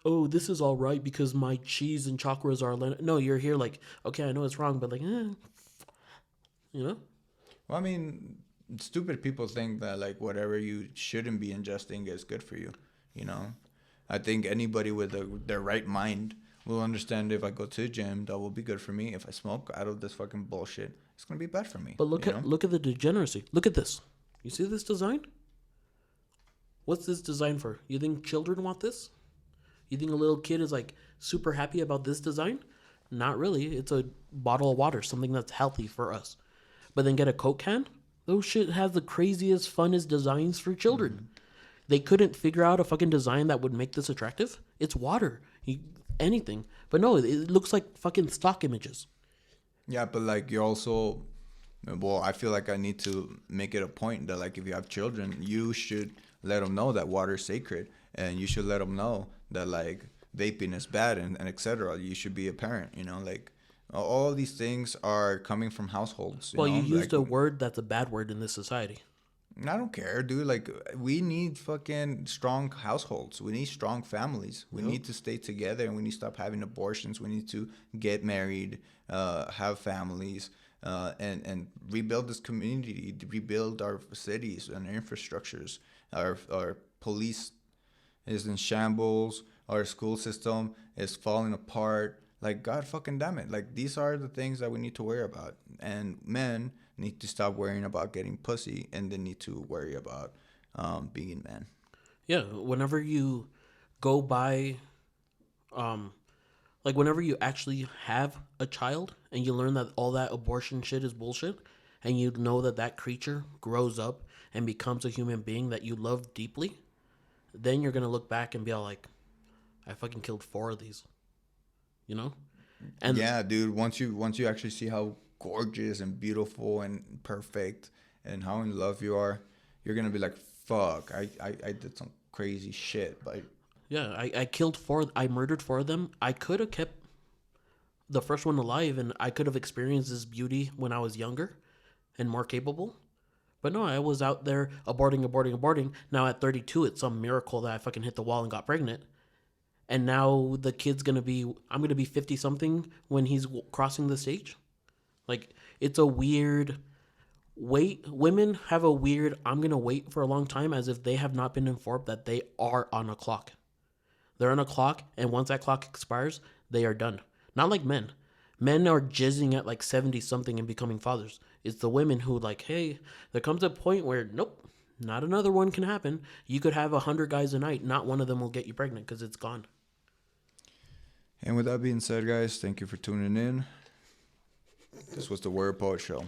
oh, this is all right because my cheese and chakras are... No, you're here like, okay, I know it's wrong, but like, you know? Well, I mean, stupid people think that, like, whatever you shouldn't be ingesting is good for you, you know? I think anybody with their right mind will understand if I go to the gym, that will be good for me. If I smoke out of this fucking bullshit, it's going to be bad for me. But look at the degeneracy. Look at this. You see this design? What's this design for? You think children want this? You think a little kid is like super happy about this design? Not really. It's a bottle of water, something that's healthy for us. But then get a Coke can? Those shit has the craziest, funnest designs for children. Mm-hmm. They couldn't figure out a fucking design that would make this attractive. It's water. Anything. But no, it looks like fucking stock images. Yeah, but like you're also... Well, I feel like I need to make it a point that, like, if you have children, you should let them know that water is sacred, and you should let them know that, like, vaping is bad, and etc. You should be a parent, you know, like, all these things are coming from households. You used a word that's a bad word in this society. I don't care, dude. Like, we need fucking strong households. We need strong families. We need to stay together, and we need to stop having abortions. We need to get married, have families. And rebuild this community, rebuild our cities and our infrastructures. Our police is in shambles. Our school system is falling apart. Like, God fucking damn it. Like, these are the things that we need to worry about. And men need to stop worrying about getting pussy, and they need to worry about being men. Yeah, whenever you go by, um, like whenever you actually have a child and you learn that all that abortion shit is bullshit, and you know that that creature grows up and becomes a human being that you love deeply, then you're gonna look back and be all like, I fucking killed 4 of these, you know? And Yeah, dude. Once you actually see how gorgeous and beautiful and perfect and how in love you are, you're gonna be like, "Fuck, I did some crazy shit." But yeah, I killed 4, I murdered 4 of them. I could have kept the first one alive and I could have experienced this beauty when I was younger and more capable. But no, I was out there aborting. Now at 32, it's some miracle that I fucking hit the wall and got pregnant. And now the kid's gonna be, I'm gonna be 50 something when he's crossing the stage. Like, it's a weird wait. Women have a weird, I'm gonna wait for a long time, as if they have not been informed that they are on a clock. They're on a clock, and once that clock expires, they are done. Not like men. Men are jizzing at like 70 something and becoming fathers. It's the women who, like, hey, there comes a point where, nope, not another one can happen. You could have 100 guys a night, not one of them will get you pregnant because it's gone. and with that being said, guys, thank you for tuning in. This was the Word Poet Show.